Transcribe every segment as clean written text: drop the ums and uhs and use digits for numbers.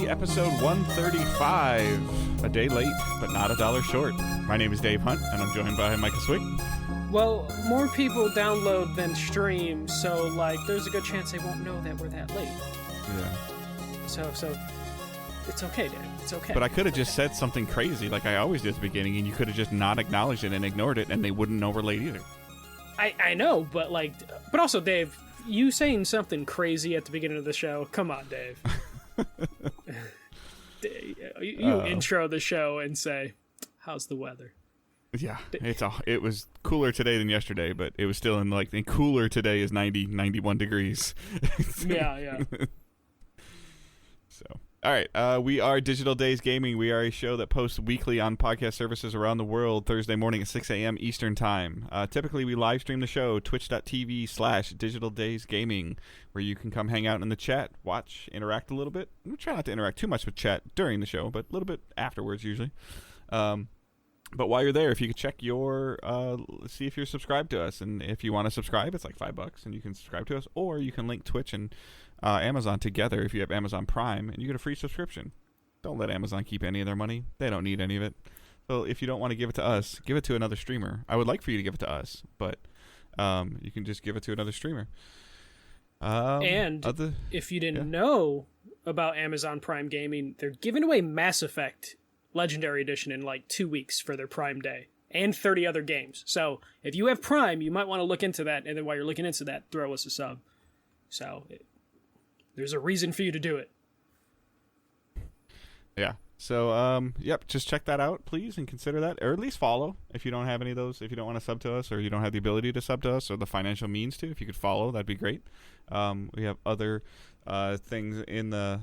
TMNT episode 135. A day late, but not a dollar short. My name is Dave Hunt, and I'm joined by Micah Swig. Well, more people download than stream, so, there's a good chance they won't know that we're that late. Yeah. So, it's okay, Dave. It's okay. But I could have just said something crazy like I always do at the beginning, and you could have just not acknowledged it and ignored it, and they wouldn't know we're late either. I know, but also, Dave, you saying something crazy at the beginning of the show, come on, Dave. You intro the show and say, how's the weather? Yeah, it was cooler today than yesterday, but it was still cooler today is 91 degrees. Yeah. So, all right, we are Digital Days Gaming. We are a show that posts weekly on podcast services around the world, Thursday morning at 6 a.m. Eastern Time. Typically, we live stream the show, twitch.tv/Digital Days Gaming, where you can come hang out in the chat, watch, interact a little bit. We try not to interact too much with chat during the show, but a little bit afterwards usually. But while you're there, if you could check your, see if you're subscribed to us, and if you want to subscribe, it's like $5, and you can subscribe to us, or you can link Twitch and Amazon together if you have Amazon Prime, and you get a free subscription. Don't let Amazon keep any of their money. They don't need any of it. So if you don't want to give it to us, give it to another streamer. I would like for you to give it to us, but you can just give it to another streamer. If you didn't know about Amazon Prime Gaming, they're giving away Mass Effect Legendary Edition in 2 weeks for their Prime Day, and 30 other games. So if you have Prime, you might want to look into that, and then while you're looking into that, throw us a sub. So there's a reason for you to do it. Yeah. So, just check that out, please, and consider that, or at least follow if you don't have any of those. If you don't want to sub to us, or you don't have the ability to sub to us, or the financial means to, if you could follow, that'd be great. We have other things in the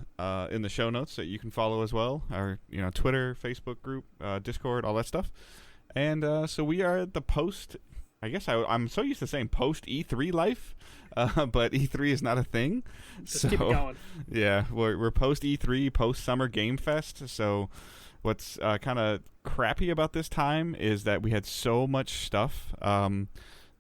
show notes that you can follow as well, our Twitter, Facebook group, Discord, all that stuff. And so we are at the post. I guess I'm so used to saying post E3 life, but E3 is not a thing. Just keep it going. Yeah, we're post E3, post Summer Game Fest. So what's kind of crappy about this time is that we had so much stuff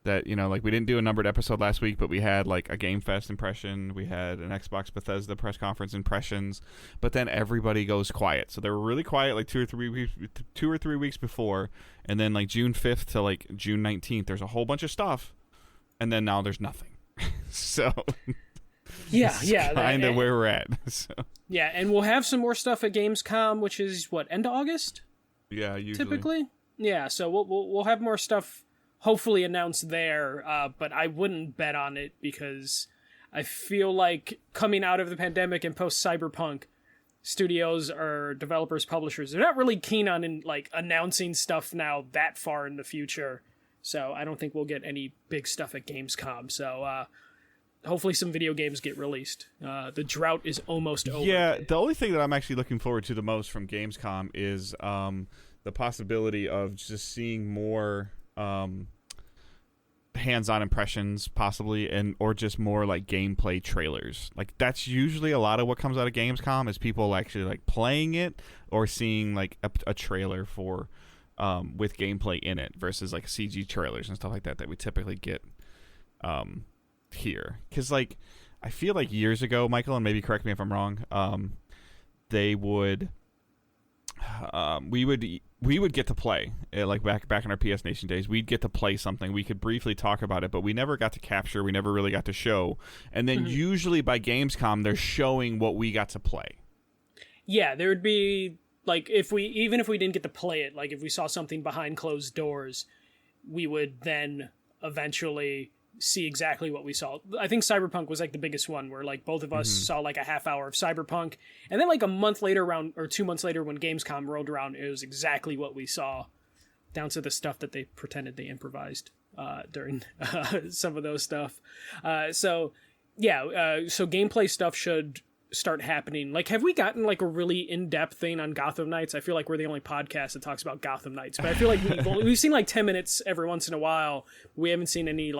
that, we didn't do a numbered episode last week, but we had a Game Fest impression. We had an Xbox Bethesda press conference impressions, but then everybody goes quiet. So they were really quiet 2 or 3 weeks before, and then June 5th to June 19th, there's a whole bunch of stuff, and then now there's nothing. So yeah, kind of where we're at. So. Yeah, and we'll have some more stuff at Gamescom, which is end of August? Yeah, usually. Typically. Yeah, so we'll have more stuff hopefully announced there, but I wouldn't bet on it because I feel like coming out of the pandemic and post-Cyberpunk, studios or developers, publishers, they're not really keen on announcing stuff now that far in the future. So I don't think we'll get any big stuff at Gamescom. So hopefully some video games get released. The drought is almost over. Yeah, the only thing that I'm actually looking forward to the most from Gamescom is the possibility of just seeing more hands-on impressions possibly, or just more gameplay trailers. That's usually a lot of what comes out of Gamescom is people actually playing it or seeing a trailer for with gameplay in it versus CG trailers and stuff like that we typically get here. Because I feel years ago, Michael, and maybe correct me if I'm wrong, they would we would get to play back in our PS Nation days. We'd get to play something. We could briefly talk about it, but we never got to capture. We never really got to show. And then usually by Gamescom, they're showing what we got to play. Yeah, there would be if we didn't get to play it, if we saw something behind closed doors, we would then eventually see exactly what we saw. I think Cyberpunk was the biggest one where both of us saw a half hour of Cyberpunk, and then a month later or 2 months later when Gamescom rolled around, it was exactly what we saw, down to the stuff that they pretended they improvised during some of those stuff. So gameplay stuff should start happening. Have we gotten a really in-depth thing on Gotham Knights? I feel we're the only podcast that talks about Gotham Knights, but I feel we've seen 10 minutes every once in a while. We haven't seen any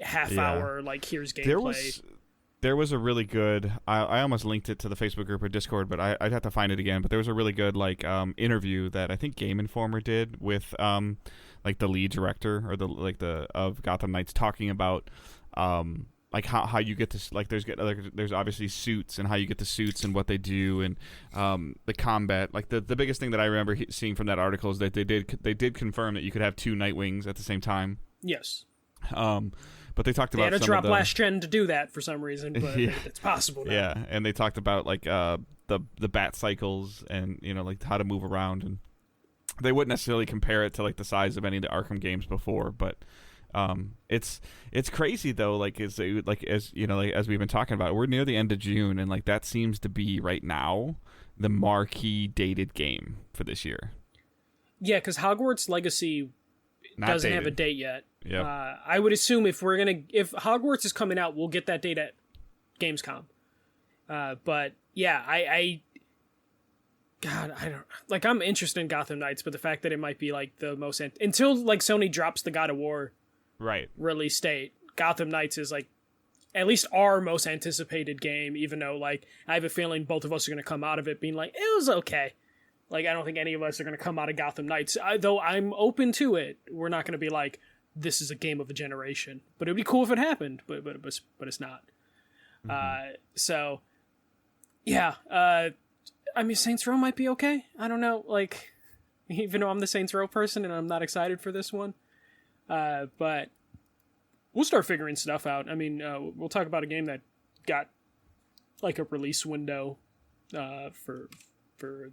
half hour here's gameplay. There was a really good, I almost linked it to the Facebook group or Discord, but I'd have to find it again. But there was a really good interview that I think Game Informer did with the lead director or the of Gotham Knights, talking about like how you get to like there's obviously suits and how you get the suits and what they do and the combat. Like the biggest thing that I remember seeing from that article is that they did confirm that you could have 2 Nightwings at the same time. Yes. But they talked about they had to drop last gen to do that for some reason, but yeah. it's possible now. Yeah, and they talked about like the bat cycles and like how to move around, and they wouldn't necessarily compare it to like the size of any of the Arkham games before, but it's crazy though. Like as we've been talking about, we're near the end of June, and like that seems to be right now the marquee dated game for this year. Yeah, because Hogwarts Legacy doesn't have a date yet. Yeah, I would assume if Hogwarts is coming out, we'll get that date at Gamescom. But yeah, I don't like. I'm interested in Gotham Knights, but the fact that it might be like the most until like Sony drops the God of War release date, Gotham Knights is like at least our most anticipated game. Even though like I have a feeling both of us are going to come out of it being like it was okay. Like I don't think any of us are going to come out of Gotham Knights. Though I'm open to it. We're not going to be like this is a game of a generation. But it'd be cool if it happened. But it's not. Mm-hmm. So yeah. I mean, Saints Row might be okay. I don't know. Like, even though I'm the Saints Row person and I'm not excited for this one, but we'll start figuring stuff out. I mean, we'll talk about a game that got like a release window for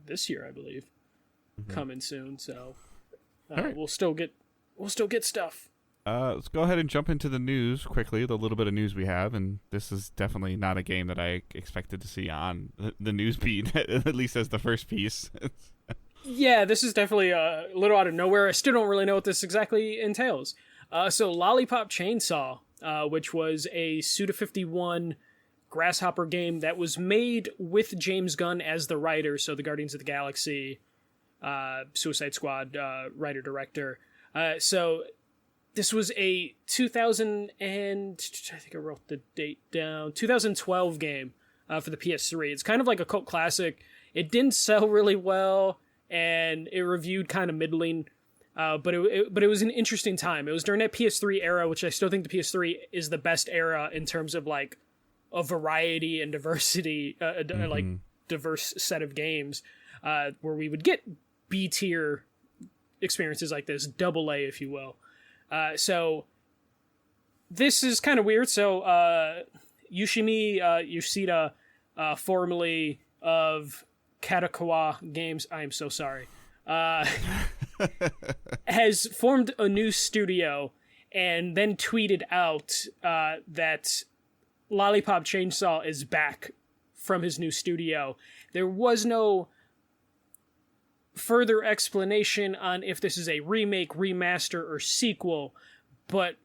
this year, I believe, coming soon. So right. We'll still get stuff. Let's go ahead and jump into the news quickly, the little bit of news we have, and this is definitely not a game that I expected to see on the news beat, at least as the first piece. Yeah, this is definitely a little out of nowhere. I still don't really know what this exactly entails. So Lollipop Chainsaw, which was a Suda51 Grasshopper game that was made with James Gunn as the writer, so the Guardians of the Galaxy, Suicide Squad writer-director. So this was a 2000 and I think I wrote the date down. 2012 game for the PS3. It's kind of like a cult classic. It didn't sell really well, and it reviewed kind of middling. But it was an interesting time. It was during that PS3 era, which I still think the PS3 is the best era in terms of like a variety and diversity, like diverse set of games, where we would get B tier experiences like this, double A, if you will. So this is kind of weird. So Yoshimi Yoshida, formerly of Katakawa Games, I am so sorry, has formed a new studio and then tweeted out that Lollipop Chainsaw is back from his new studio. There was no further explanation on if this is a remake, remaster, or sequel, but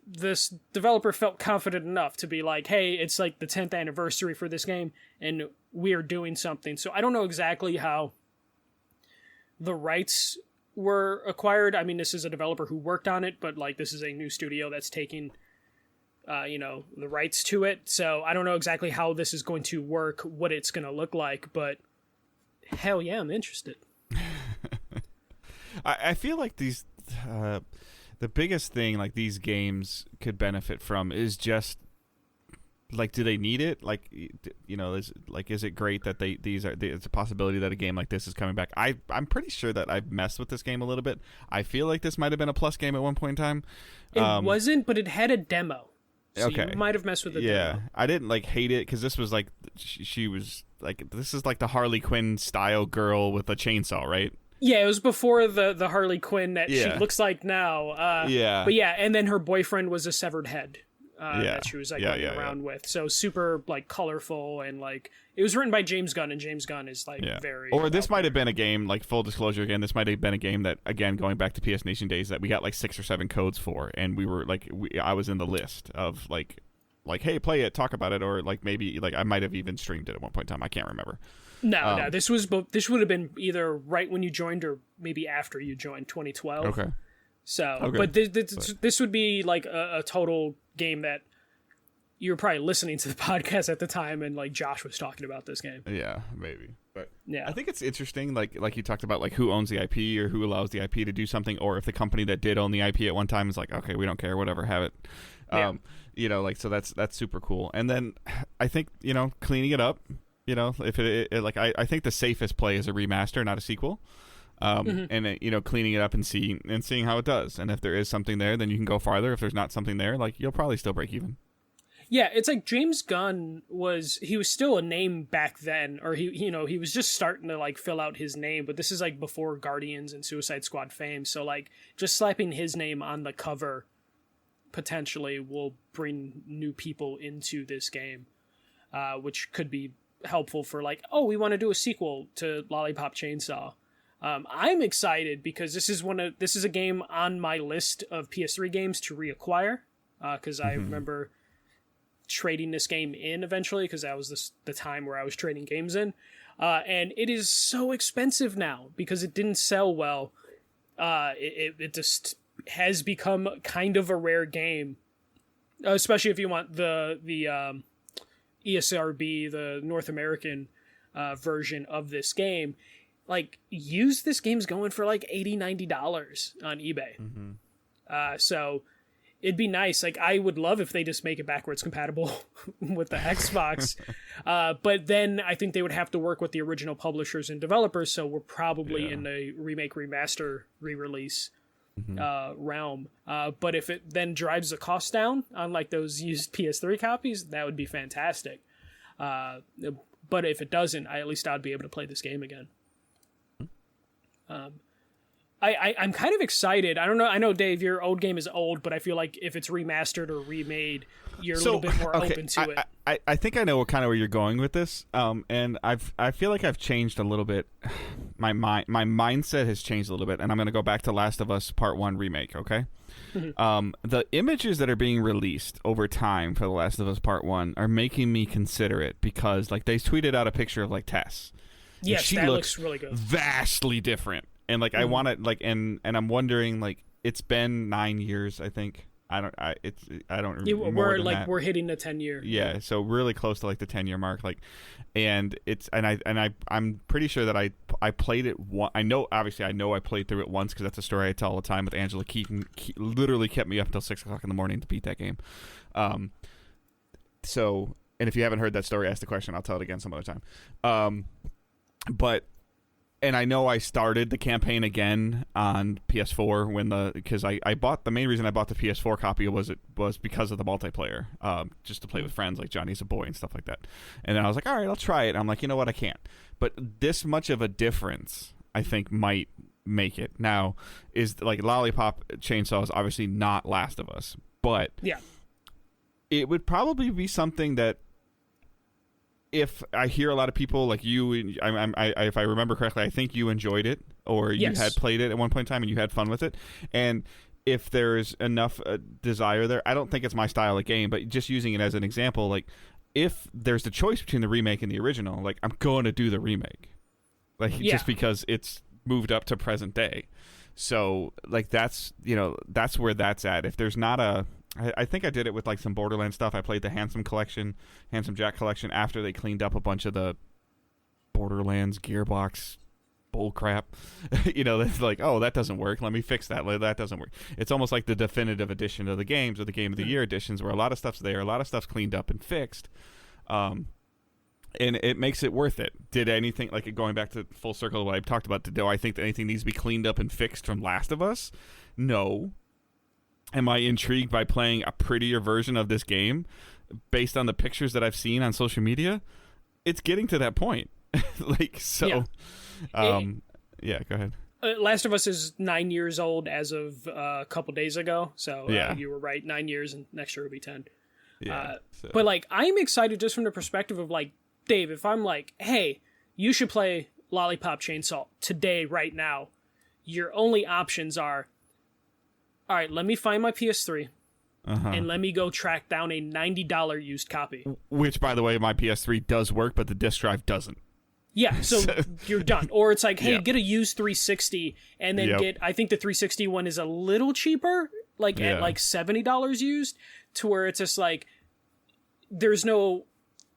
this developer felt confident enough to be like, hey, it's like the 10th anniversary for this game, and we're doing something. So I don't know exactly how the rights were acquired. I mean, this is a developer who worked on it, but like this is a new studio that's taking the rights to it. So I don't know exactly how this is going to work, what it's going to look like, but hell yeah, I'm interested. I feel like these the biggest thing like these games could benefit from is just like, do they need it? Like, is it great that it's a possibility that a game like this is coming back? I'm pretty sure that I've messed with this game a little bit. I feel like this might have been a plus game at one point in time. It wasn't, but it had a demo. So okay. You might have messed with the demo. Yeah, I didn't like hate it because this was like she was like, this is like the Harley Quinn style girl with a chainsaw, right? Yeah, it was before the Harley Quinn that she looks like now. Yeah. But yeah, and then her boyfriend was a severed head that she was like running around with. So super like colorful, and like it was written by James Gunn, and James Gunn is like very... Or this might have been a game, like full disclosure again, this might have been a game that, again, going back to PS Nation days, that we got like 6 or 7 codes for, and we were like, I was in the list of like, hey, play it, talk about it, or like maybe like I might have even streamed it at one point in time. I can't remember. No, this would have been either right when you joined or maybe after you joined, 2012. Okay. So, but this would be like a total game that you were probably listening to the podcast at the time, and like Josh was talking about this game. Yeah, maybe. But yeah, I think it's interesting, like you talked about, like who owns the IP or who allows the IP to do something, or if the company that did own the IP at one time is like, okay, we don't care, whatever, have it. You know, like, so that's super cool. And then I think, you know, cleaning it up, you know, if I think the safest play is a remaster, not a sequel. And you know, cleaning it up and seeing how it does. And if there is something there, then you can go farther. If there's not something there, like, you'll probably still break even. Yeah, it's like James Gunn was still a name back then, or he was just starting to like fill out his name, but this is like before Guardians and Suicide Squad fame. So like just slapping his name on the cover potentially will bring new people into this game, which could be helpful for like, oh, we want to do a sequel to Lollipop Chainsaw. I'm excited because this is a game on my list of PS3 games to reacquire, because I remember trading this game in eventually, because that was the time where I was trading games in, and it is so expensive now because it didn't sell well. It just has become kind of a rare game, especially if you want the ESRB, the North American version of this game. Like, used, this game's going for like $80-$90 on eBay. So it'd be nice. Like, I would love if they just make it backwards compatible with the Xbox. But then I think they would have to work with the original publishers and developers, so we're probably in the remake, remaster, re-release realm. But if it then drives the cost down on like those used PS3 copies, that would be fantastic. But if it doesn't, at least I'd be able to play this game again. I'm kind of excited. I don't know. I know, Dave, your old game is old, but I feel like if it's remastered or remade, you're a little bit more open to it. I think I know kind of where you're going with this. And I feel like I've changed a little bit. My mindset has changed a little bit, and I'm going to go back to Last of Us Part 1 remake, okay? The images that are being released over time for The Last of Us Part 1 are making me consider it, because like they tweeted out a picture of like Tess. Yes, she that looks really good. Vastly different. And like I want to like and I'm wondering, like, it's been 9 years, I think. I don't remember. We're hitting the 10-year. Yeah, so really close to like the 10-year mark, like, and I'm pretty sure that I played it I know I played through it once, because that's a story I tell all the time with Angela Keaton. Literally kept me up until 6 o'clock in the morning to beat that game. So, and if you haven't heard that story, ask the question. I'll tell it again some other time. And I know I started the campaign again on PS4 because I bought, the main reason I bought the PS4 copy was because of the multiplayer, just to play with friends, like Johnny's a Boy and stuff like that. And then I was like, all right, I'll try it. And I'm like, you know what, I can't. But this much of a difference, I think, might make it. Now, is like Lollipop Chainsaw is obviously not Last of Us, but yeah, it would probably be something that, if I hear a lot of people like you, if I remember correctly, I think you enjoyed it, or you had played it at one point in time and you had fun with it. And if there's enough desire there, I don't think it's my style of game, but just using it as an example, like, if there's the choice between the remake and the original, like, I'm going to do the remake, like, just because it's moved up to present day. So like that's where that's at. If there's not I think I did it with like some Borderlands stuff. I played the Handsome Jack collection after they cleaned up a bunch of the Borderlands gearbox bullcrap. That's like, oh, that doesn't work. Let me fix that. That doesn't work. It's almost like the definitive edition of the games, or the Game of the Year editions, where a lot of stuff's there, a lot of stuff's cleaned up and fixed, and it makes it worth it. Did anything, like, going back to full circle of what I talked about, do I think that anything needs to be cleaned up and fixed from Last of Us? No. Am I intrigued by playing a prettier version of this game based on the pictures that I've seen on social media? It's getting to that point. Go ahead. Last of Us is 9 years old as of a couple days ago. So you were right, 9 years, and next year will be 10. But like, I'm excited just from the perspective of like, Dave, if I'm like, hey, you should play Lollipop Chainsaw today, right now, your only options are, all right, let me find my PS3, and let me go track down a $90 used copy. Which, by the way, my PS3 does work, but the disc drive doesn't. Yeah, so you're done. Or it's like, hey, get a used 360, and then I think the 360 one is a little cheaper, like at like $70 used, to where it's just like, there's no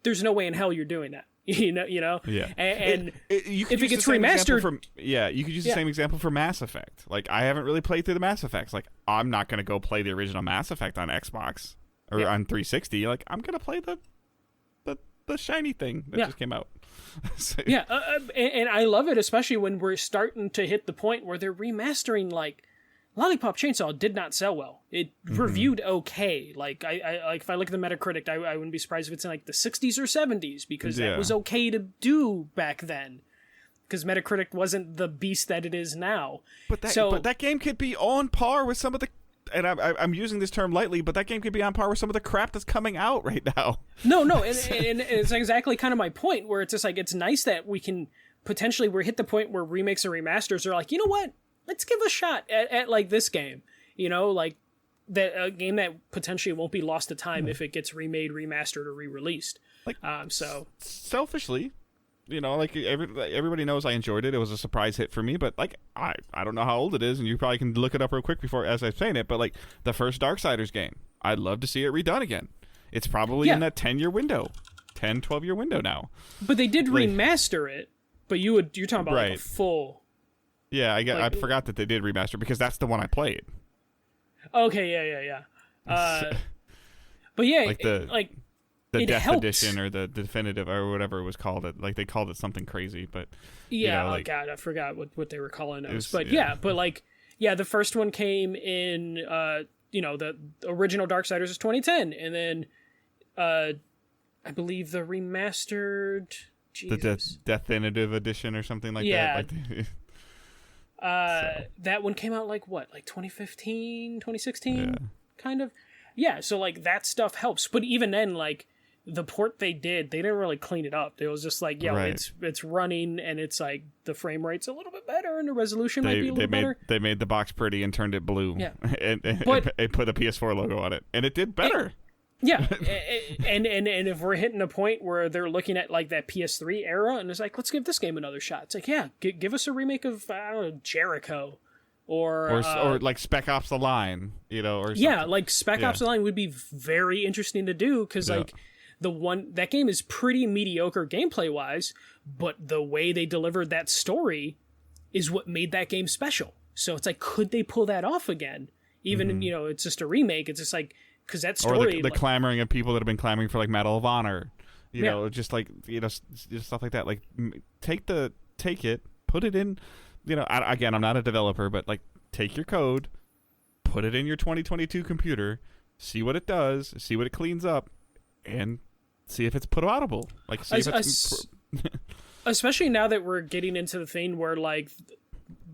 way in hell you're doing that. Yeah. And you could if it use gets the same example remastered, you could use the same example for Mass Effect. Like, I haven't really played through the Mass Effects. Like, I'm not gonna go play the original Mass Effect on Xbox or on 360. Like, I'm gonna play the shiny thing that just came out. So, and I love it, especially when we're starting to hit the point where they're remastering. Like, Lollipop Chainsaw did not sell well. It reviewed okay. Like, I like, if I look at the Metacritic, I wouldn't be surprised if it's in like the 60s or 70s, because that was okay to do back then, because Metacritic wasn't the beast that it is now. But that game could be on par with some of the, and I'm using this term lightly, but that game could be on par with some of the crap that's coming out right now. No, and it's exactly kind of my point, where it's just like, it's nice that we can potentially, we're hit the point where remakes and remasters are like, you know what? Let's give a shot at like this game, like that, a game that potentially won't be lost to time if it gets remade, remastered, or re-released. Like, so selfishly, like everybody knows I enjoyed it. It was a surprise hit for me, but like, I don't know how old it is, and you probably can look it up real quick before as I'm saying it, but like the first Darksiders game, I'd love to see it redone again. It's probably in that 10-year window, 10, 12-year window now. But they did remaster it, but you're talking about like a full... Yeah, I forgot that they did remaster, because that's the one I played. Okay, yeah. But yeah, like the Death helped. Edition or the definitive or whatever it was called. Like, they called it something crazy, but oh god, I forgot what they were calling those. But the first one came in the original Darksiders is 2010, and then I believe the remastered the Definitive Edition or something like that. That one came out like 2015, 2016, kind of. Yeah, so like that stuff helps, but even then, like the port they didn't really clean it up. It was just like, it's running, and it's like the frame rate's a little bit better, and the resolution might be a little better. They made the box pretty and turned it blue. Yeah, and put a PS4 logo on it, and it did better. Yeah, and if we're hitting a point where they're looking at like that PS3 era, and it's like, let's give this game another shot. It's like, give us a remake of, I don't know, Jericho, or like Spec Ops: The Line, or like Spec Ops: The Line would be very interesting to do, because like that game is pretty mediocre gameplay wise, but the way they delivered that story is what made that game special. So it's like, could they pull that off again? Even it's just a remake. It's just like, because that story, or the clamoring of people that have been clamoring for like Medal of Honor, just like just stuff like that. Like, take it, put it in. Again, I'm not a developer, but like, take your code, put it in your 2022 computer, see what it does, see what it cleans up, and see if it's portable. Like, see if it's especially now that we're getting into the thing where like,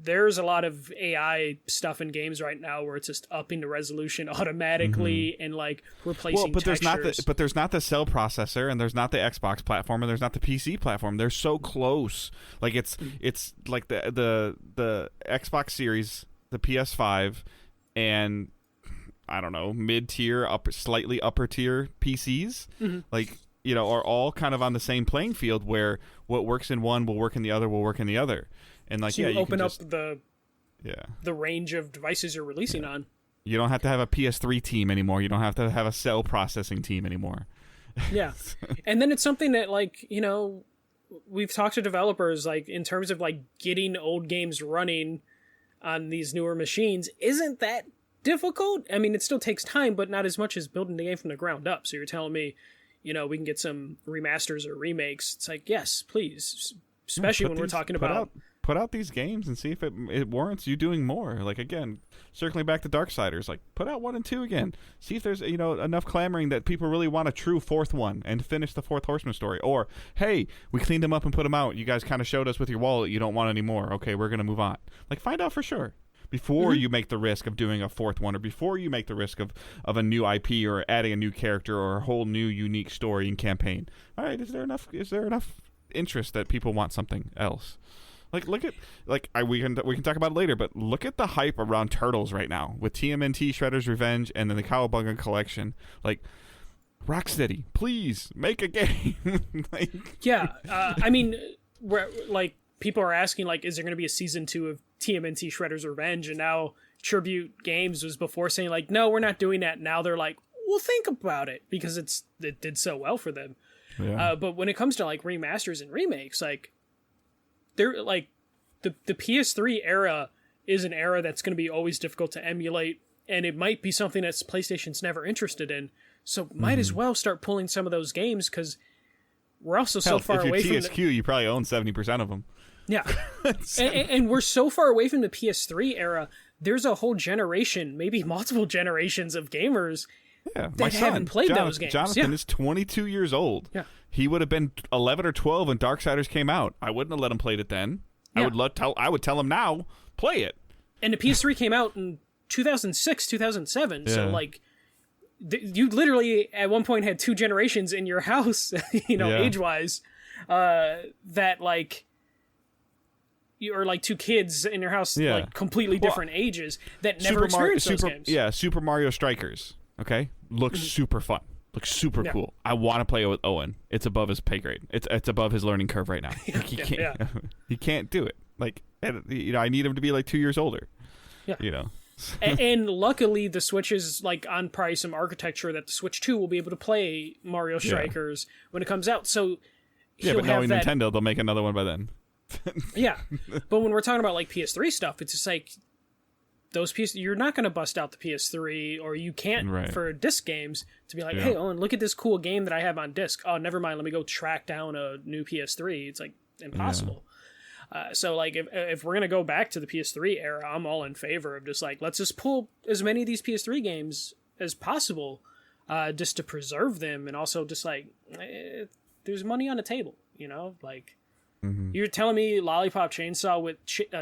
there's a lot of AI stuff in games right now where it's just upping the resolution automatically and like replacing textures. There's not the cell processor, and there's not the Xbox platform, and there's not the PC platform. They're so close. Like, it's like the Xbox Series, the PS5, and I don't know, mid-tier, slightly upper tier PCs, like, are all kind of on the same playing field, where what works in one will work in the other, will work in the other. And like, so you open up just, the range of devices you're releasing on. You don't have to have a PS3 team anymore. You don't have to have a cell processing team anymore. Yeah. And then it's something that, like, we've talked to developers, like, in terms of like getting old games running on these newer machines isn't that difficult. I mean, it still takes time, but not as much as building the game from the ground up. So you're telling me, we can get some remasters or remakes. It's like, yes, please. Especially when we're talking about... Put out these games and see if it warrants you doing more. Like, again, circling back to Darksiders, like, put out 1 and 2 again. See if there's enough clamoring that people really want a true fourth one and finish the Fourth Horseman story. Or, hey, we cleaned them up and put them out. You guys kind of showed us with your wallet you don't want any more. Okay, we're gonna move on. Like, find out for sure before you make the risk of doing a fourth one, or before you make the risk of a new IP or adding a new character or a whole new unique story and campaign. All right, is there enough interest that people want something else? Like, look at, like, we can talk about it later, but look at the hype around Turtles right now with TMNT, Shredder's Revenge, and then the Cowabunga collection. Like, Rocksteady, please make a game. I mean, like, people are asking, like, is there going to be a season 2 of TMNT Shredder's Revenge? And now Tribute Games was before saying, like, no, we're not doing that. Now they're like, well, think about it, because it did so well for them. Yeah. But when it comes to like remasters and remakes, like they're like the PS3 era is an era that's going to be always difficult to emulate, and it might be something that PlayStation's never interested in. So might as well start pulling some of those games, because we're also so far away from TSQ, you probably own 70% of them. Yeah. and we're so far away from the PS3 era. There's a whole generation, maybe multiple generations of gamers that haven't played those games. Jonathan is 22 years old. Yeah. He would have been 11 or 12 when Darksiders came out. I wouldn't have let him play it then. Yeah. I would tell him now, play it. And the PS3 came out in 2006, 2007. So, like, you literally at one point had 2 generations in your house, age-wise, that, like, or like 2 kids in your house, like completely different ages that never experienced those games. Yeah, Super Mario Strikers. Okay, looks super fun. Looks super cool. I want to play it with Owen. It's above his pay grade. It's above his learning curve right now. He can't. He can't do it. Like, I need him to be like 2 years older. Yeah. And luckily, the Switch is like on probably some architecture that the Switch 2 will be able to play Mario Strikers when it comes out. So but knowing Nintendo, they'll make another one by then. Yeah, but when we're talking about like PS3 stuff, it's just like those pieces. You're not going to bust out the PS3, or you can't for disc games to be like, hey, Owen, look at this cool game that I have on disc. Oh, never mind. Let me go track down a new PS3. It's like impossible. So like if we're gonna go back to the PS3 era, I'm all in favor of just like, let's just pull as many of these PS3 games as possible, just to preserve them, and also just like there's money on the table, like. You're telling me Lollipop Chainsaw with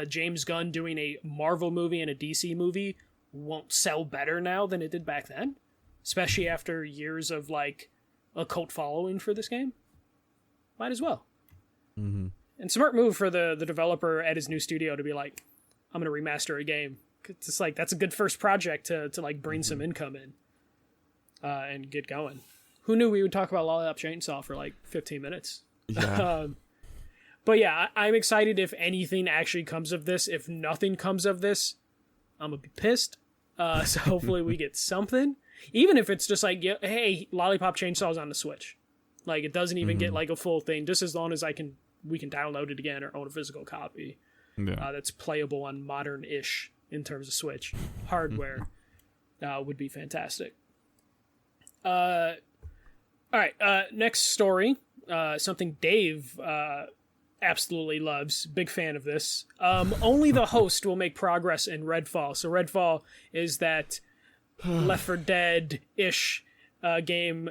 James Gunn doing a Marvel movie and a DC movie won't sell better now than it did back then? Especially after years of, like, a cult following for this game? Might as well. And smart move for the developer at his new studio to be like, I'm going to remaster a game. It's just like, that's a good first project to like, bring some income in and get going. Who knew we would talk about Lollipop Chainsaw for, like, 15 minutes? Yeah. But yeah, I'm excited if anything actually comes of this. If nothing comes of this, I'm going to be pissed. So hopefully we get something. Even if it's just like, hey, Lollipop Chainsaw's on the Switch. Like, it doesn't even get like a full thing, just as long as we can download it again or own a physical copy that's playable on modern-ish, in terms of Switch hardware, would be fantastic. All right, next story. Something Dave absolutely loves. Big fan of this. Only the host will make progress in Redfall. So Redfall is that Left 4 Dead-ish game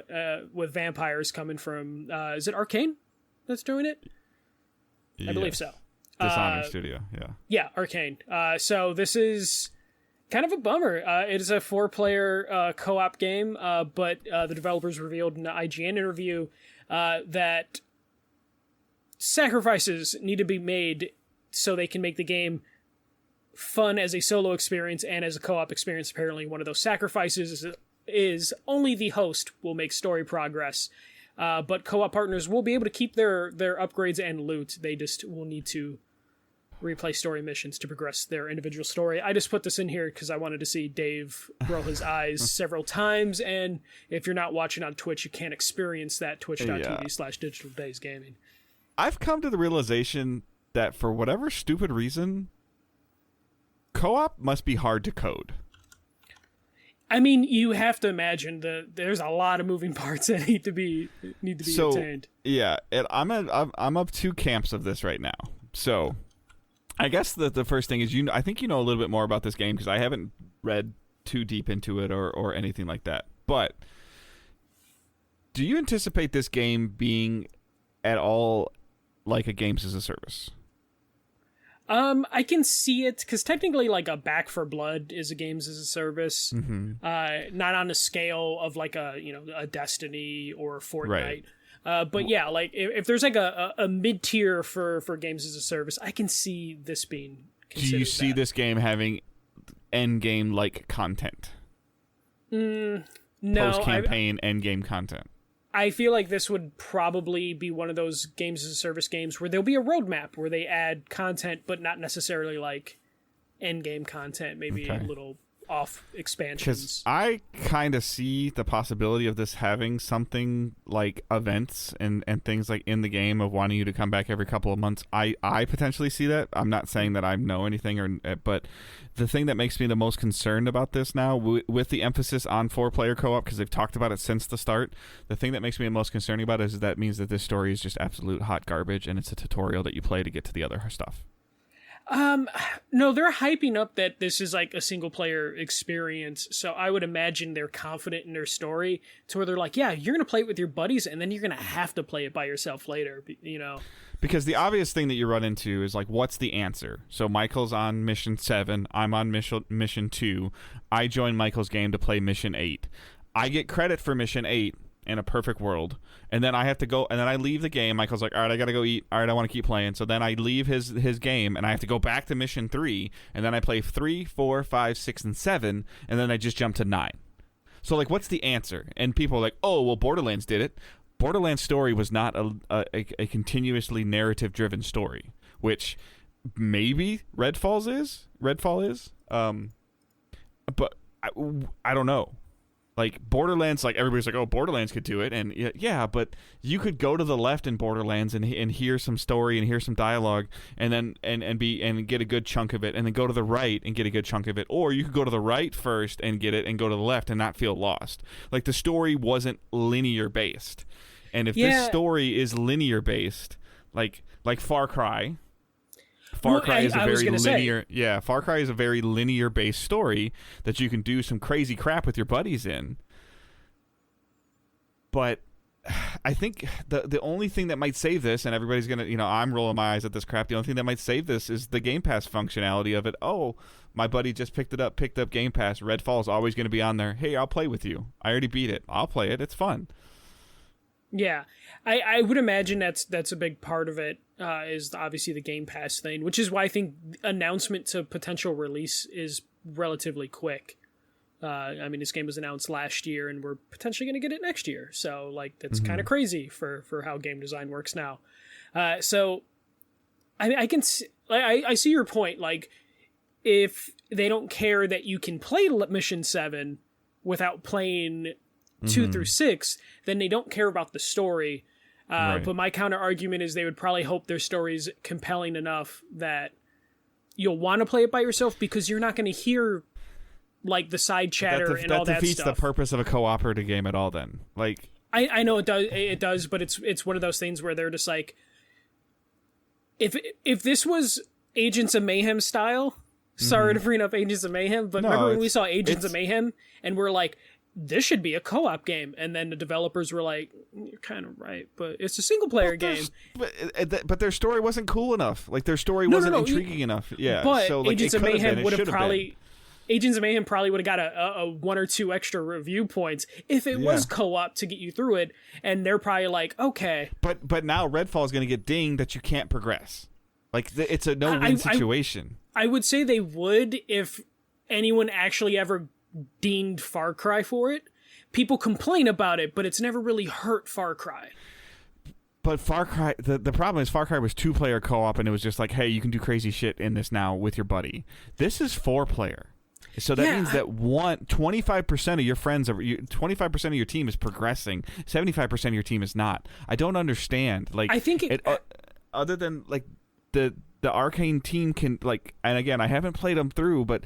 with vampires coming from... is it Arcane that's doing it? I believe so. Dishonored Studio, Yeah, Arcane. So this is kind of a bummer. It is a 4-player co-op game, but the developers revealed in an IGN interview that sacrifices need to be made so they can make the game fun as a solo experience and as a co-op experience. Apparently, one of those sacrifices is only the host will make story progress, but co-op partners will be able to keep their upgrades and loot. They just will need to replay story missions to progress their individual story. I just put this in here because I wanted to see Dave roll his eyes several times, and if you're not watching on Twitch, you can't experience that. Twitch.tv/digitaldaysgaming. I've come to the realization that for whatever stupid reason, co-op must be hard to code. I mean, you have to imagine there's a lot of moving parts that need to be obtained. Yeah, and I'm up 2 camps of this right now. So, I guess the first thing is I think you know a little bit more about this game because I haven't read too deep into it or anything like that. But do you anticipate this game being at all like a games as a service? I can see it because technically, like, a Back 4 Blood is a games as a service, not on the scale of like a Destiny or Fortnite. Right. But yeah, like if there's like a mid tier for games as a service, I can see this being considered. Do you see this game having end game like content? No, post campaign end game content. I feel like this would probably be one of those games as a service games where there'll be a roadmap where they add content, but not necessarily like end game content. Maybe a little off Because expansions. I kind of see the possibility of this having something like events and things like in the game of wanting you to come back every couple of months. I potentially see that. I'm not saying that I know anything, but the thing that makes me the most concerned about this now, with the emphasis on 4-player co-op, because they've talked about it since the start, the thing that makes me the most concerned about it is that means that this story is just absolute hot garbage, and it's a tutorial that you play to get to the other stuff. No, they're hyping up that this is like a single player experience, so I would imagine they're confident in their story to where they're like, yeah, you're gonna play it with your buddies and then you're gonna have to play it by yourself later, you know. Because the obvious thing that you run into is like, what's the answer? So Michael's on mission 7, I'm on mission 2, I join Michael's game to play mission 8. I get credit for mission 8 in a perfect world, and then I have to go, and then I leave the game. Michael's like, all right, I gotta go eat. All right, I want to keep playing. So then I leave his game, and I have to go back to mission 3, and then I play 3, 4, 5, 6, and 7, and then I just jump to 9. So like, what's the answer? And people are like, oh, well, Borderlands did it. Borderlands' story was not a continuously narrative-driven story, which maybe Redfall is. But I don't know. Like, Borderlands, like, everybody's like, oh, Borderlands could do it, and yeah, but you could go to the left in Borderlands and hear some story and hear some dialogue, and then and get a good chunk of it, and then go to the right and get a good chunk of it, or you could go to the right first and get it, and go to the left and not feel lost. Like, the story wasn't linear based, and if this story is linear based, like Far Cry. Far Cry is a very linear. Yeah, Far Cry is a very linear based story that you can do some crazy crap with your buddies in. But I think the only thing that might save this, and everybody's gonna, I'm rolling my eyes at this crap. The only thing that might save this is the Game Pass functionality of it. Oh, my buddy just picked up Game Pass. Redfall is always going to be on there. Hey, I'll play with you. I already beat it. I'll play it. It's fun. Yeah, I would imagine that's a big part of it, is obviously the Game Pass thing, which is why I think announcement to potential release is relatively quick. I mean, this game was announced last year, and we're potentially going to get it next year. So, like, that's kind of crazy for how game design works now. So, I see your point. Like, if they don't care that you can play Mission 7 without playing 2 through 6, then they don't care about the story. Right. But my counter argument is they would probably hope their story's compelling enough that you'll want to play it by yourself, because you're not going to hear like the side chatter and all that stuff. That defeats the purpose of a cooperative game at all. Then, like, I know it does, but it's one of those things where they're just like, if this was Agents of Mayhem style. Sorry to bring up Agents of Mayhem, but remember when we saw Agents of Mayhem and we're like, this should be a co-op game, and then the developers were like, you're kind of right, but it's a single-player game. But their story wasn't cool enough. Like, their story wasn't intriguing enough. Yeah, but so, like, Agents of Mayhem would have probably... Agents of Mayhem probably would have got a 1 or 2 extra review points if it was co-op to get you through it, and they're probably like, okay. But now Redfall is going to get dinged that you can't progress. Like, it's a no-win situation. I would say they would if anyone actually ever deemed Far Cry for it. People complain about it, but it's never really hurt Far Cry. But Far Cry, the problem is Far Cry was 2-player co-op, and it was just like, hey, you can do crazy shit in this now with your buddy. This is 4-player. So that means that 25% of your friends, 25% of your team is progressing, 75% of your team is not. I don't understand. Like, I think other than like the Arcane team can, like, and again, I haven't played them through, but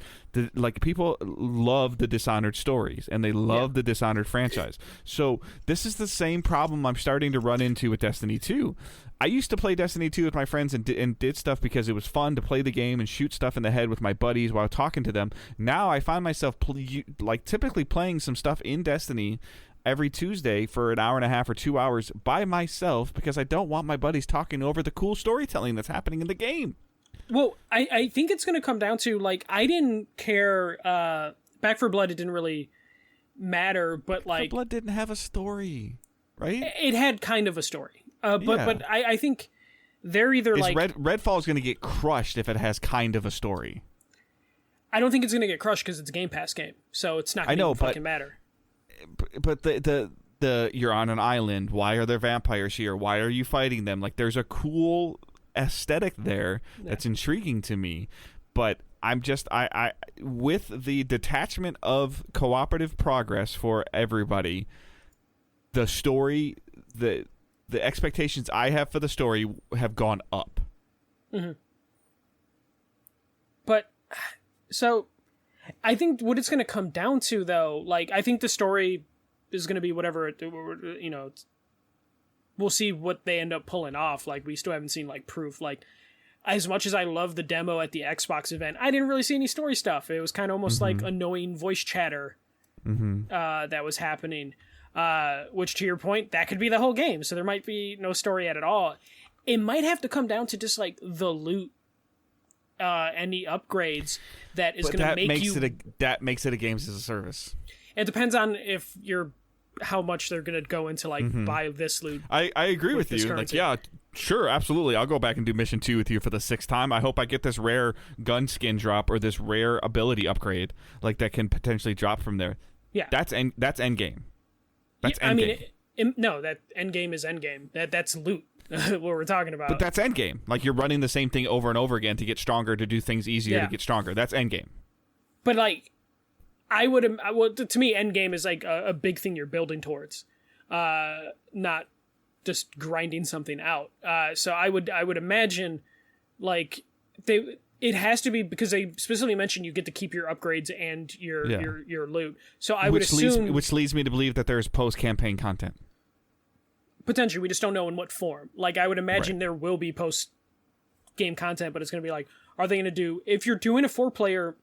people love the Dishonored stories, and they love the Dishonored franchise. So this is the same problem I'm starting to run into with Destiny 2. I used to play Destiny 2 with my friends and did stuff because it was fun to play the game and shoot stuff in the head with my buddies while talking to them. Now I find myself typically playing some stuff in Destiny every Tuesday for an hour and a half or 2 hours by myself, because I don't want my buddies talking over the cool storytelling that's happening in the game. Well, I think it's going to come down to, like, I didn't care. Back 4 Blood, it didn't really matter, but like... Back 4 Blood didn't have a story, right? It had kind of a story. But I think they're either Redfall is going to get crushed if it has kind of a story. I don't think it's going to get crushed because it's a Game Pass game, so it's not going to fucking matter. But the you're on an island. Why are there vampires here? Why are you fighting them? Like, there's a cool aesthetic there that's intriguing to me. But I'm just I with the detachment of cooperative progress for everybody, the story, the expectations I have for the story have gone up. Mm-hmm. But so I think what it's going to come down to, though, like, I think the story is going to be whatever, you know, we'll see what they end up pulling off. Like, we still haven't seen, like, proof. Like, as much as I love the demo at the Xbox event, I didn't really see any story stuff. It was kind of almost like annoying voice chatter that was happening, which, to your point, that could be the whole game. So there might be no story at all. It might have to come down to just, like, the loot and the upgrades that is going to make you... that makes it a games as a service. It depends on if you're... how much they're going to go into, like, buy this loot. I agree with you. Currency. Like, yeah, sure, absolutely. I'll go back and do mission 2 with you for the 6th time. I hope I get this rare gun skin drop or this rare ability upgrade, like, that can potentially drop from there. Yeah. That's end game. That's yeah, end game. No, that end game is end game. That's loot. What we're talking about. But that's end game. Like, you're running the same thing over and over again to get stronger, to do things easier, to get stronger. That's end game. But, like, to me, end game is like a big thing you're building towards, not just grinding something out. So I would imagine, like, it has to be, because they specifically mentioned you get to keep your upgrades and your loot. So I would assume, which leads me to believe that there's post-campaign content. Potentially, we just don't know in what form. Like, I would imagine there will be post-game content, but it's going to be like, are they going to do, if you're doing a 4-player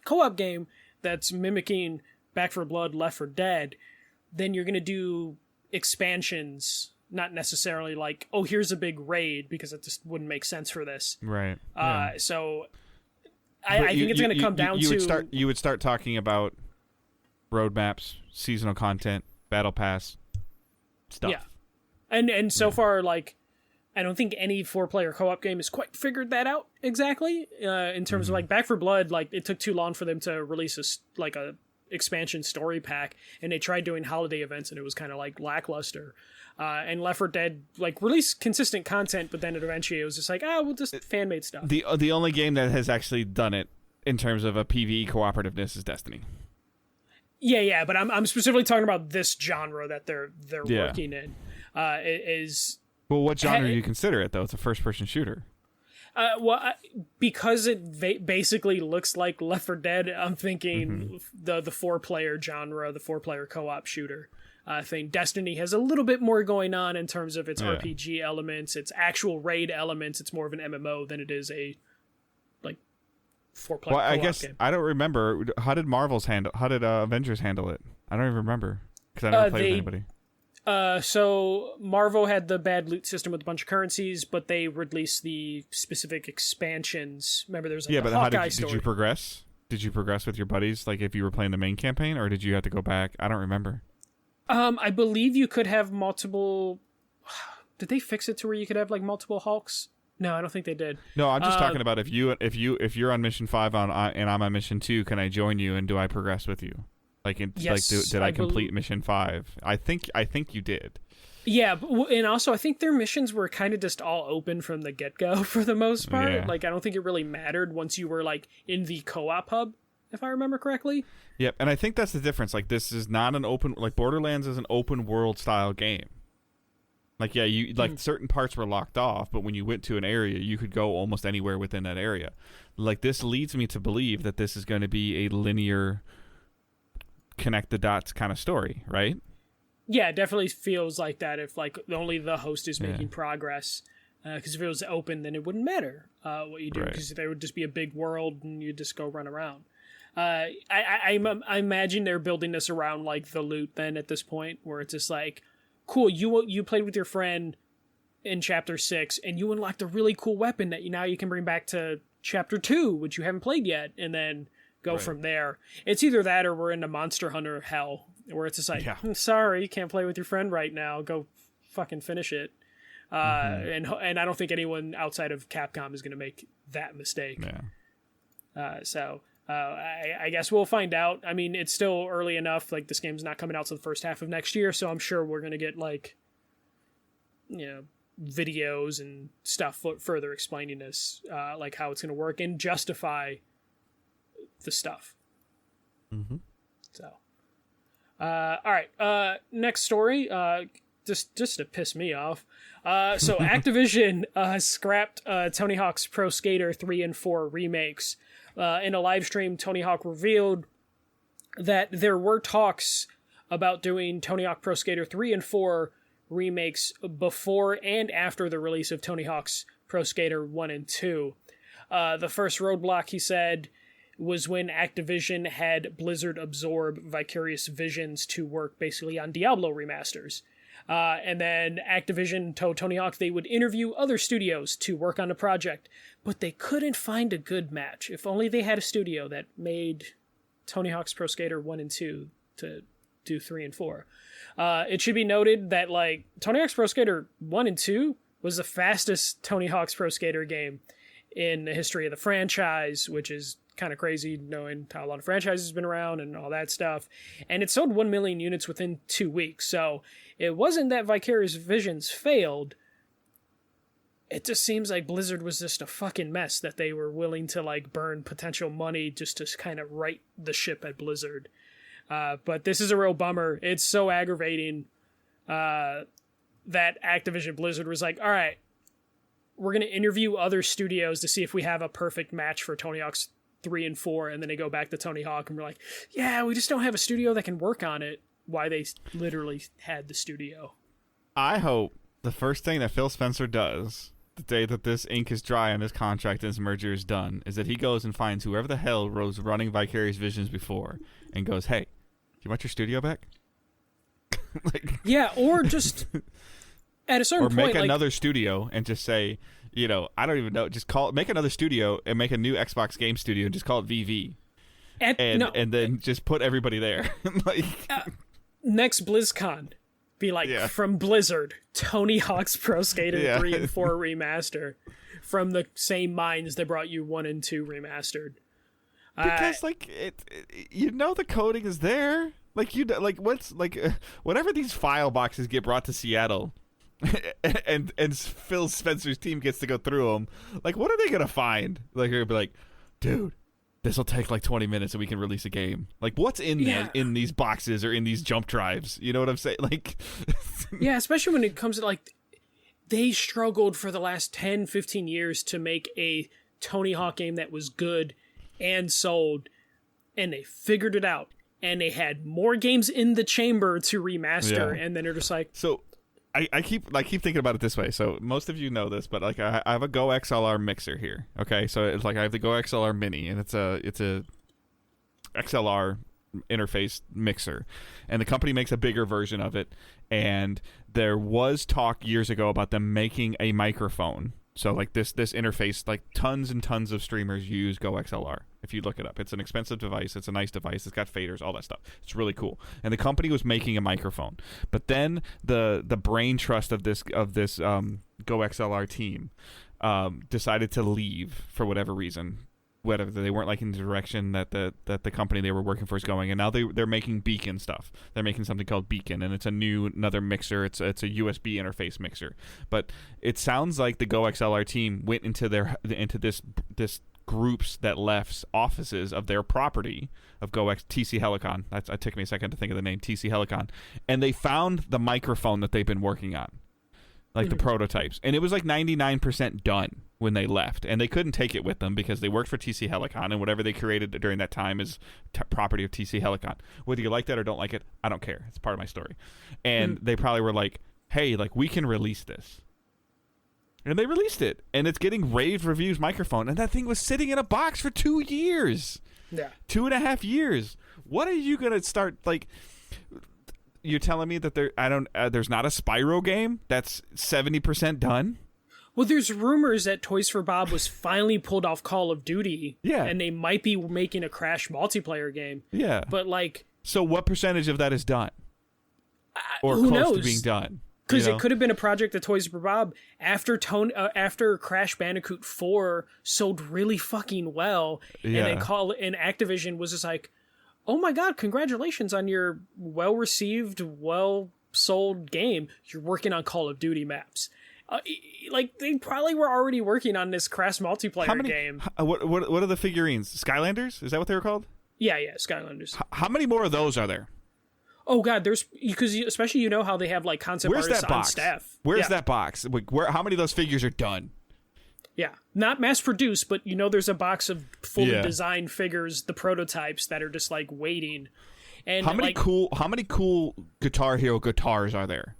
co-op game that's mimicking Back 4 Blood, Left 4 Dead, then you're going to do expansions, not necessarily like, oh, here's a big raid, because it just wouldn't make sense for this. Right. So I think it's going to come down to... You would start talking about roadmaps, seasonal content, battle pass, stuff. Yeah. And so far, like, I don't think any 4-player co-op game has quite figured that out exactly. In terms of, like, Back 4 Blood, like, it took too long for them to release a expansion story pack, and they tried doing holiday events, and it was kind of, like, lackluster. And Left 4 Dead, like, released consistent content, but then eventually it was just like, we'll just fan-made stuff. The only game that has actually done it in terms of a PvE cooperativeness is Destiny. Yeah, but I'm specifically talking about this genre that they're working in. Well, what genre do you consider it, though? It's a first-person shooter. Because it basically looks like Left 4 Dead, I'm thinking the 4-player genre, the 4-player co-op shooter thing. Destiny has a little bit more going on in terms of its RPG elements, its actual raid elements. It's more of an MMO than it is a, like, 4-player co-op I guess game. I don't remember. How did Avengers handle it? I don't even remember, because I never played with anybody. So Marvel had the bad loot system with a bunch of currencies, but they released the specific expansions. Remember, there's like the Hawkeye story. Did you progress? Did you progress with your buddies, like if you were playing the main campaign, or did you have to go back? I don't remember. I believe you could have multiple. Did they fix it to where you could have like multiple Hulks? No, I don't think they did. No, I'm just talking about if you're on mission 5 and I'm on mission 2, can I join you, and do I progress with you? Yes, did I complete mission 5? I think you did. Yeah, and also I think their missions were kind of just all open from the get-go for the most part. Yeah. Like, I don't think it really mattered once you were like in the co-op hub, if I remember correctly. Yep, and I think that's the difference. Like, this is not an open, like, Borderlands is an open world style game. Like, yeah, you like certain parts were locked off, but when you went to an area, you could go almost anywhere within that area. Like, this leads me to believe that this is going to be a linear, connect the dots kind of story, right? Yeah, it definitely feels like that if like only the host is making progress. Because if it was open, then it wouldn't matter what you do, because there would just be a big world and you just go run around. I imagine they're building this around like the loot then at this point, where it's just like, cool, you played with your friend in chapter 6 and you unlocked a really cool weapon that you can bring back to chapter 2, which you haven't played yet, and then go from there. It's either that or we're into Monster Hunter hell, where it's just like, sorry, you can't play with your friend right now. Go fucking finish it. And I don't think anyone outside of Capcom is going to make that mistake. So I guess we'll find out. I mean, it's still early enough. Like, this game's not coming out till the first half of next year, so I'm sure we're going to get like, videos and stuff further explaining this, like how it's going to work and justify the stuff. Mm-hmm. So, all right. Next story. Just to piss me off. So Activision scrapped Tony Hawk's Pro Skater 3 and 4 remakes. In a live stream, Tony Hawk revealed that there were talks about doing Tony Hawk Pro Skater 3 and 4 remakes before and after the release of Tony Hawk's Pro Skater 1 and 2. The first roadblock, he said, was when Activision had Blizzard absorb Vicarious Visions to work basically on Diablo remasters. And then Activision told Tony Hawk they would interview other studios to work on the project, but they couldn't find a good match. If only they had a studio that made Tony Hawk's Pro Skater 1 and 2 to do 3 and 4. It should be noted that, like, Tony Hawk's Pro Skater 1 and 2 was the fastest Tony Hawk's Pro Skater game in the history of the franchise, which is kind of crazy knowing how long the franchise has been around and all that stuff. And it sold 1 million units within 2 weeks. So it wasn't that Vicarious Visions failed. It just seems like Blizzard was just a fucking mess that they were willing to, like, burn potential money just to kind of right the ship at Blizzard. But this is a real bummer. It's so aggravating that Activision Blizzard was like, all right, we're going to interview other studios to see if we have a perfect match for Tony Hawk's 3 and 4, and then they go back to Tony Hawk and we're like, yeah, we just don't have a studio that can work on it. Why they literally had the studio. I hope the first thing that Phil Spencer does the day that this ink is dry on his contract and his merger is done is that he goes and finds whoever the hell was running Vicarious Visions before and goes, hey, do you want your studio back? Yeah, or just at a certain point, or make another studio and just say, you know, I don't even know, just make another studio and make a new Xbox game studio and just call it VV. And then just put everybody there. Next BlizzCon, be like, from Blizzard, Tony Hawk's Pro Skater 3 and 4 remaster from the same minds that brought you 1 and 2 remastered. Because the coding is there. Whenever these file boxes get brought to Seattle, and Phil Spencer's team gets to go through them, like, what are they gonna find? Like, they're gonna be like, dude, this will take like 20 minutes and we can release a game. Like, what's in these boxes or in these jump drives? You know what I'm saying? Like, yeah, especially when it comes to, like, they struggled for the last 10, 15 years to make a Tony Hawk game that was good and sold, and they figured it out, and they had more games in the chamber to remaster, and then they're just like, so I keep thinking about it this way. So most of you know this, but like I have a Go XLR mixer here. Okay, so it's like I have the Go XLR Mini, and it's a XLR interface mixer, and the company makes a bigger version of it. And there was talk years ago about them making a microphone. So like this interface, like tons and tons of streamers use Go XLR. If you look it up, it's an expensive device. It's a nice device. It's got faders, all that stuff. It's really cool. And the company was making a microphone, but then the brain trust of this Go XLR team decided to leave for whatever reason. Whatever, they weren't liking the direction that the company they were working for is going, and now they're making Beacon stuff. They're making something called Beacon, and it's another mixer. It's a USB interface mixer. But it sounds like the Go XLR team went into this groups that left offices of their property of TC Helicon. It took me a second to think of the name, TC Helicon, and they found the microphone that they've been working on, like the prototypes, and it was like 99% done when they left, and they couldn't take it with them because they worked for TC Helicon, and whatever they created during that time is property of TC Helicon. Whether you like that or don't like it, I don't care. It's part of my story. And they probably were like, hey, like, we can release this. And they released it, and it's getting rave reviews microphone, and that thing was sitting in a box for 2 years. Yeah. 2.5 years. What are you going to start, like... You're telling me that there's not a Spyro game that's 70% done? Well, there's rumors that Toys for Bob was finally pulled off Call of Duty. Yeah. And they might be making a Crash multiplayer game. Yeah. But, like... So what percentage of that is done? Or who close knows? to being done? Because it could have been a project that Toys for Bob, after Crash Bandicoot 4 sold really fucking well, and Activision was just like, oh my god, congratulations on your well-received, well-sold game. You're working on Call of Duty maps. Like they probably were already working on this cross multiplayer game. What are the figurines? Skylanders? Is that what they were called? Yeah, Skylanders. How many more of those are there? Oh God, there's because especially how they have like concept artists on staff. Where's that box? How many of those figures are done? Yeah, not mass produced, but there's a box of fully designed figures, the prototypes that are just like waiting. And how many cool Guitar Hero guitars are there?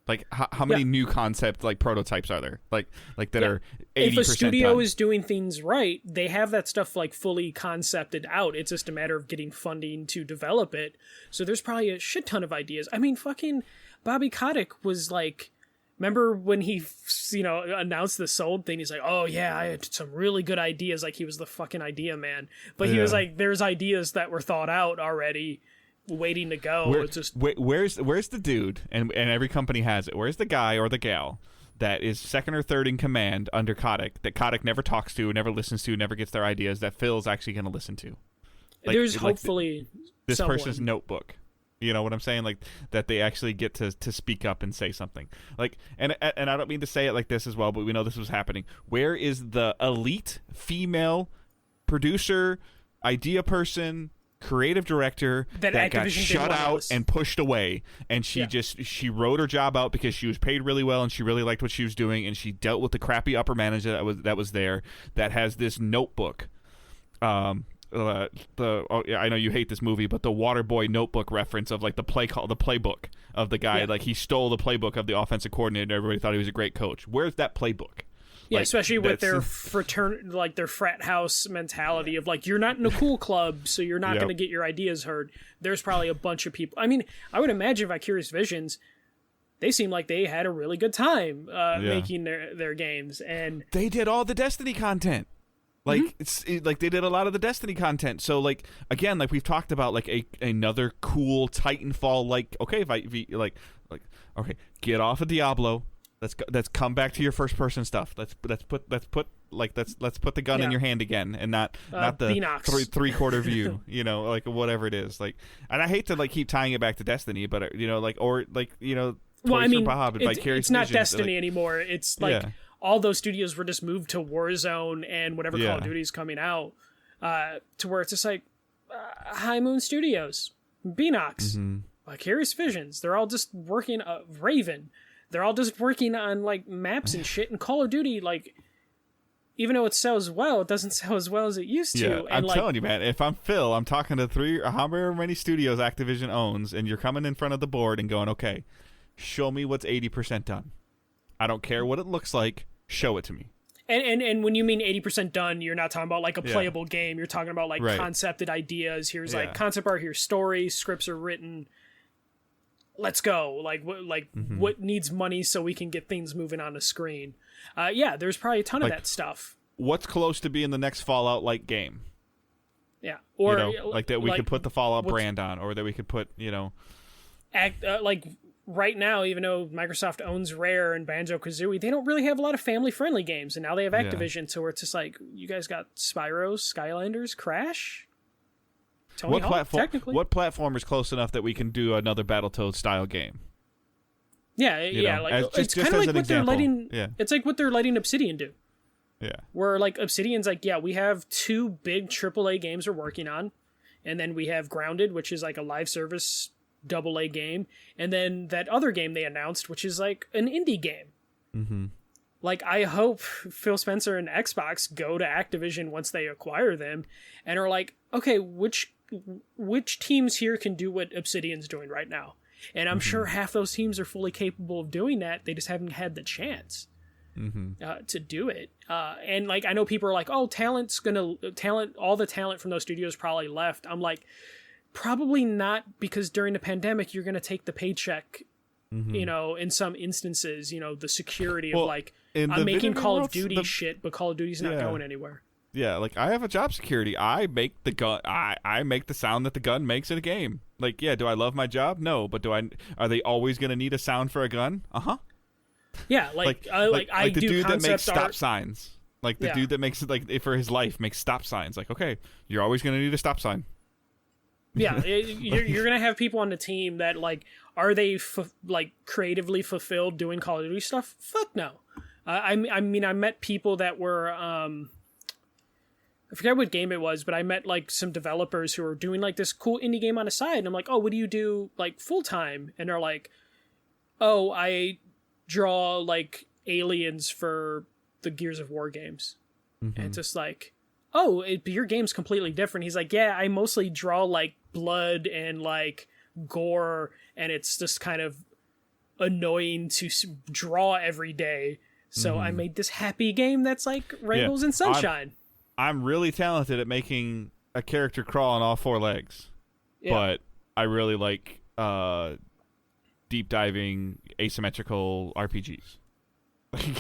Like how many new concept like prototypes are there? Like that are 80% if a studio done? is doing things right, they have that stuff like fully concepted out. It's just a matter of getting funding to develop it. So there's probably a shit ton of ideas. I mean, fucking Bobby Kotick was like, remember when he announced the Sold thing? He's like, oh yeah, I had some really good ideas. Like he was the fucking idea man. But he was like, there's ideas that were thought out already, waiting to go. Where's the dude, and every company has it, where's the guy or the gal that is second or third in command under Kotick, that Kotick never talks to, never listens to, never gets their ideas, that Phil's actually going to listen to? Like, there's hopefully this someone. Person's notebook. You know what I'm saying? Like that they actually get to speak up and say something. Like and I don't mean to say it like this as well, but we know this was happening. Where is the elite female producer, idea person, creative director that got shut out and pushed away, and she wrote her job out because she was paid really well and she really liked what she was doing, and she dealt with the crappy upper manager that was there, that has this notebook. I know you hate this movie, but the Waterboy notebook reference of like the playbook of the guy, like he stole the playbook of the offensive coordinator and everybody thought he was a great coach. Where's that playbook? Yeah, like, especially with their their frat house mentality of like, you're not in a cool club, so you're not going to get your ideas heard. There's probably a bunch of people. I mean, I would imagine Vicarious Visions, they seem like they had a really good time making their games, and they did all the Destiny content. Like like they did a lot of the Destiny content. So like again, like we've talked about, like another cool Titanfall. Like okay, okay, get off of Diablo. Let's come back to your first person stuff. Let's put the gun in your hand again, and not the three-quarter view. Like whatever it is. Like, and I hate to like keep tying it back to Destiny, but well, I mean, it's not Destiny anymore. It's like all those studios were just moved to Warzone and whatever Call of Duty is coming out, to where it's just like High Moon Studios, Beanox, Vicarious Visions. They're all just working. Raven. They're all just working on like maps and shit. And Call of Duty, like, even though it sells well, it doesn't sell as well as it used to. Yeah, and I'm telling you, man. If I'm Phil, I'm talking to however many studios Activision owns, and you're coming in front of the board and going, okay, show me what's 80% done. I don't care what it looks like. Show it to me. And when you mean 80% done, you're not talking about like a playable game. You're talking about like concepted ideas. Here's like concept art. Here's stories. Scripts are written. Let's go. What needs money so we can get things moving on the screen? There's probably a ton of that stuff. What's close to being the next Fallout-like game? Yeah, or like that we could put the Fallout brand on, or that we could put, like right now, even though Microsoft owns Rare and Banjo-Kazooie, they don't really have a lot of family-friendly games, and now they have Activision, so it's just like, you guys got Spyro, Skylanders, Crash? Tony Hawk, technically. What platform is close enough that we can do another Battletoads style game? It's kind of like what they're letting. Yeah. It's like what they're letting Obsidian do. Yeah. Where like Obsidian's like, we have 2 big AAA games we're working on, and then we have Grounded, which is like a live service AA game, and then that other game they announced, which is like an indie game. Mm-hmm. Like, I hope Phil Spencer and Xbox go to Activision once they acquire them and are like, okay, which teams here can do what Obsidian's doing right now? And I'm sure half those teams are fully capable of doing that. They just haven't had the chance to do it. And like, I know people are like, oh, all the talent from those studios probably left. I'm like, probably not, because during the pandemic, you're going to take the paycheck, in some instances, the security of like, I'm making Call of Duty shit, but Call of Duty's not going anywhere. Yeah, like I have a job security. I make the gun. I make the sound that the gun makes in a game. Like, do I love my job? No, but are they always going to need a sound for a gun? Yeah, I the do dude that makes stop art. signs. Like the dude that makes for his life makes stop signs. Like, okay, you're always going to need a stop sign. Yeah, you're gonna have people on the team that like, are they creatively fulfilled doing Call of Duty stuff? Fuck no. I mean, I met people that were, I forget what game it was, but I met like some developers who were doing like this cool indie game on the side. And I'm like, oh, what do you do like full time? And they're like, oh, I draw like aliens for the Gears of War games. And it's just like, oh, your game's completely different. He's like, yeah, I mostly draw like blood and like gore, and it's just kind of annoying to draw every day. So I made this happy game that's like rainbows and sunshine. I'm really talented at making a character crawl on all four legs, but I really like deep diving asymmetrical RPGs.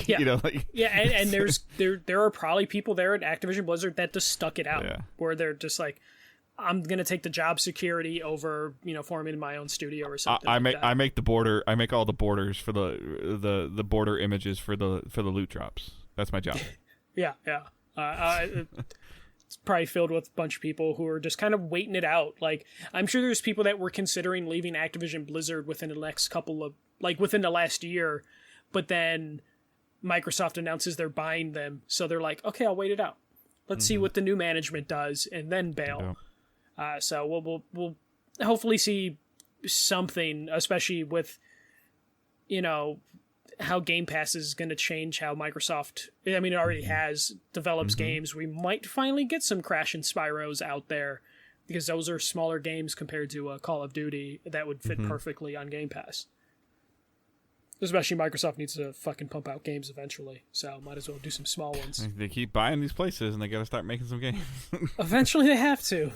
Yeah. You know, like and there are probably people there at Activision Blizzard that just stuck it out, where they're just like, I'm gonna take the job security over, you know, forming my own studio or something. I make all the borders for the border images for the loot drops. That's my job. Yeah. It's probably filled with a bunch of people who are just kind of waiting it out. Like, I'm sure there's people that were considering leaving Activision Blizzard within the next within the last year, but then Microsoft announces they're buying them, so they're like, okay, I'll wait it out. Let's see what the new management does, and then bail. So we'll hopefully see something, especially with, you know, how Game Pass is going to change how Microsoft, I mean, it already has, develops games. We might finally get some Crash and Spyros out there, because those are smaller games compared to Call of Duty that would fit perfectly on Game Pass. Especially Microsoft needs to fucking pump out games eventually, so might as well do some small ones. They keep buying these places, and they got to start making some games. Eventually they have to.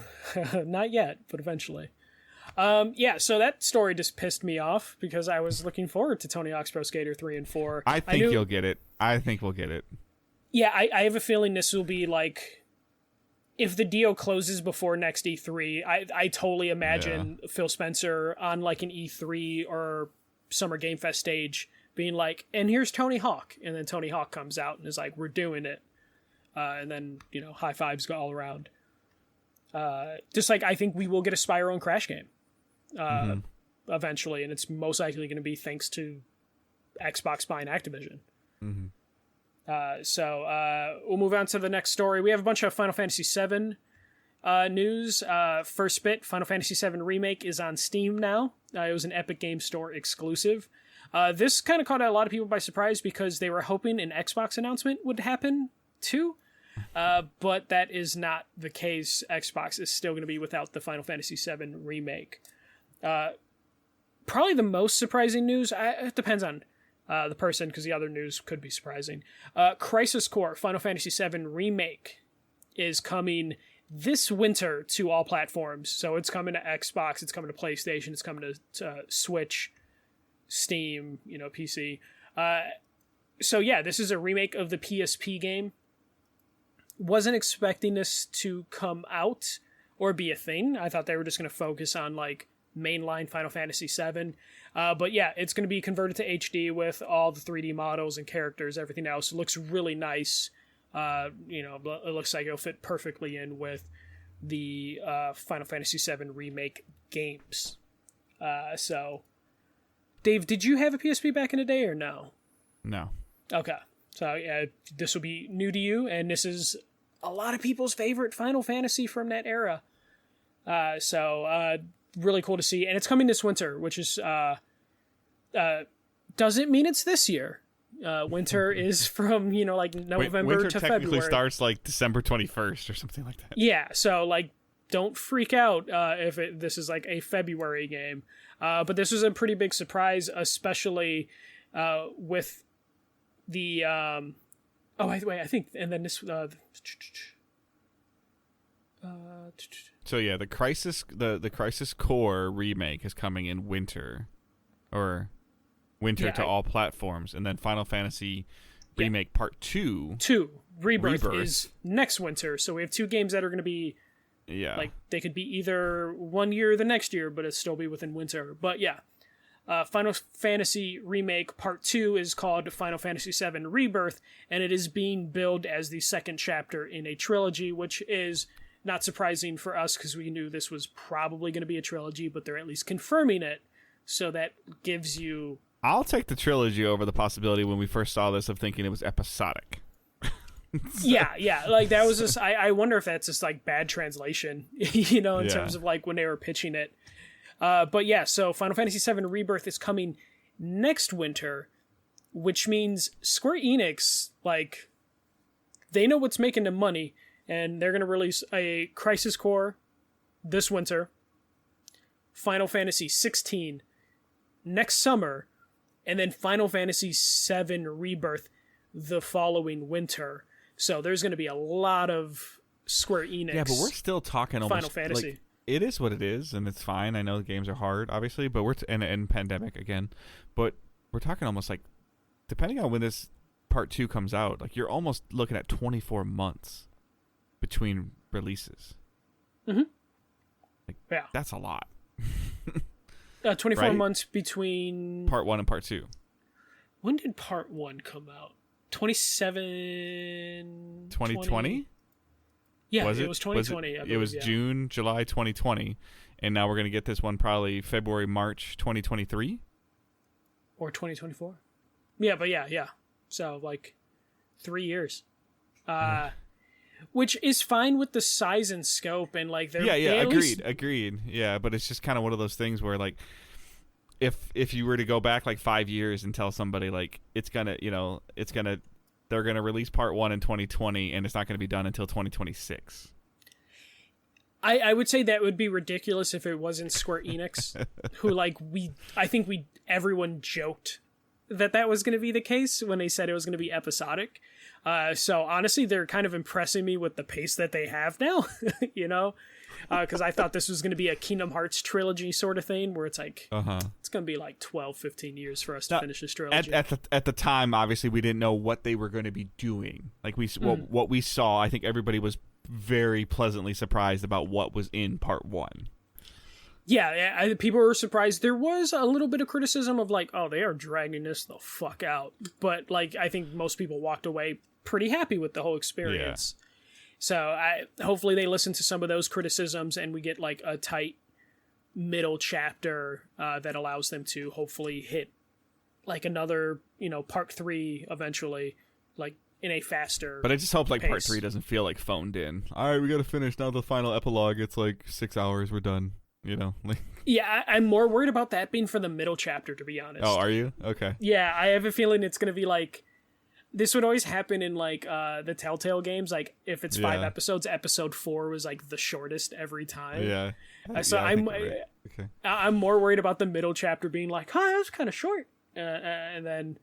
Not yet, but eventually. So that story just pissed me off, because I was looking forward to Tony Hawk's Pro Skater 3 and 4. I think you'll get it. I think we'll get it. Yeah, I have a feeling this will be like, if the deal closes before next E3, I totally imagine Phil Spencer on like an E3 or Summer Game Fest stage being like, and here's Tony Hawk, and then Tony Hawk comes out and is like, we're doing it, and then, you know, high fives go all around. Just like I think we will get a Spyro and Crash game eventually, and it's most likely going to be thanks to Xbox buying Activision. So we'll move on to the next story. We have a bunch of Final Fantasy VII news. First bit, Final Fantasy VII Remake is on Steam now. It was an Epic Games Store exclusive. This kind of caught a lot of people by surprise, because they were hoping an Xbox announcement would happen too. But that is not the case. Xbox is still going to be without the Final Fantasy VII Remake. Probably the most surprising news, it depends on the person, because the other news could be surprising. Crisis Core Final Fantasy VII Remake is coming this winter to all platforms. So it's coming to Xbox, it's coming to PlayStation, it's coming to Switch, Steam, you know, PC. So yeah, this is a remake of the PSP game. Wasn't expecting this to come out or be a thing. I thought they were just going to focus on like mainline Final Fantasy VII. But yeah, it's going to be converted to HD with all the 3D models and characters, everything else. It looks really nice. You know, it looks like it'll fit perfectly in with the Final Fantasy VII Remake games. So, Dave, did you have a PSP back in the day or no? No. Okay. So, yeah, this will be new to you, and this is a lot of people's favorite Final Fantasy from that era. So, really cool to see. And it's coming this winter, which is doesn't mean it's this year. Winter is from, you know, like November winter to technically February. Starts like December 21st or something like that. Yeah, so like don't freak out if this is like a February game. But this was a pretty big surprise, especially with the wait, I think, and then this so yeah, the Crisis Core remake is coming in winter, or winter to all platforms, and then Final Fantasy Remake Part 2. Rebirth is next winter, so we have two games that are going to be, like, they could be either one year or the next year, but it'll still be within winter. But yeah, Final Fantasy Remake Part 2 is called Final Fantasy VII Rebirth, and it is being billed as the second chapter in a trilogy, which is not surprising for us, because we knew this was probably going to be a trilogy, but they're at least confirming it, so that gives you I'll take the trilogy over the possibility when we first saw this of thinking it was episodic. Yeah. Like, that was just... I wonder if that's just, like, bad translation, in terms of, like, when they were pitching it. But yeah, so Final Fantasy VII Rebirth is coming next winter, which means Square Enix, like, they know what's making them money, and they're going to release a Crisis Core this winter, Final Fantasy XVI next summer, and then Final Fantasy VII Rebirth the following winter. So there's going to be a lot of Square Enix. Yeah, but we're still talking almost Final Fantasy. Like, it is what it is, and it's fine. I know the games are hard, obviously, but we're and pandemic again, but we're talking almost like, depending on when this part 2 comes out, like you're almost looking at 24 months between releases. Mm-hmm. Like, yeah, that's a lot. 24 right? months between part 1 and part 2. When did part 1 come out? 2020? Yeah, was it was 2020. It was June, July 2020, and now we're going to get this one probably February, March 2023? Or 2024? Yeah, but yeah. So, like, 3 years. Which is fine with the size and scope, and, like, they're... Yeah, agreed. Yeah, but it's just kind of one of those things where, like, if you were to go back, like, 5 years and tell somebody, like, they're going to release part 1 in 2020, and it's not going to be done until 2026. I would say that would be ridiculous if it wasn't Square Enix, who, like, everyone joked that was going to be the case when they said it was going to be episodic. So honestly, they're kind of impressing me with the pace that they have now, because I thought this was going to be a Kingdom Hearts trilogy sort of thing, where it's like, it's going to be like 12, 15 years for us to finish this trilogy. At the time, obviously, we didn't know what they were going to be doing. Like, what we saw, I think everybody was very pleasantly surprised about what was in part 1. Yeah, people were surprised. There was a little bit of criticism of, like, oh, they are dragging this the fuck out. But, like, I think most people walked away pretty happy with the whole experience. Yeah. So hopefully they listen to some of those criticisms and we get, like, a tight middle chapter that allows them to hopefully hit, like, another, part 3 eventually, like, in a faster But I just hope, like, pace. part 3 doesn't feel, like, phoned in. All right, we got to finish now the final epilogue. It's, like, 6 hours. We're done. Like... Yeah, I'm more worried about that being for the middle chapter, to be honest. Oh, are you? Okay. Yeah, I have a feeling it's going to be like... This would always happen in, like, the Telltale games. Like, if it's 5 episodes, episode 4 was, like, the shortest every time. Yeah. So okay. I'm more worried about the middle chapter being like, that was kind of short. And then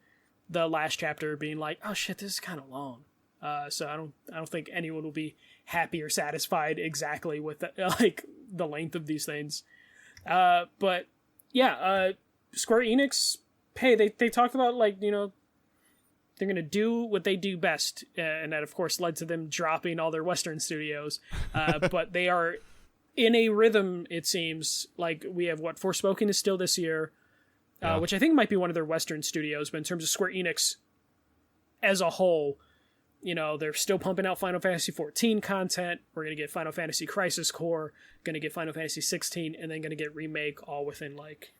the last chapter being like, oh, shit, this is kind of long. So I don't think anyone will be happy or satisfied exactly with the length of these things. But yeah, Square Enix, hey, they talked about, like, they're going to do what they do best. And that, of course, led to them dropping all their Western studios. But they are in a rhythm, it seems. Like, we have Forspoken is still this year, which I think might be one of their Western studios. But in terms of Square Enix as a whole, they're still pumping out Final Fantasy XIV content. We're going to get Final Fantasy Crisis Core, going to get Final Fantasy XVI, and then going to get Remake all within, like,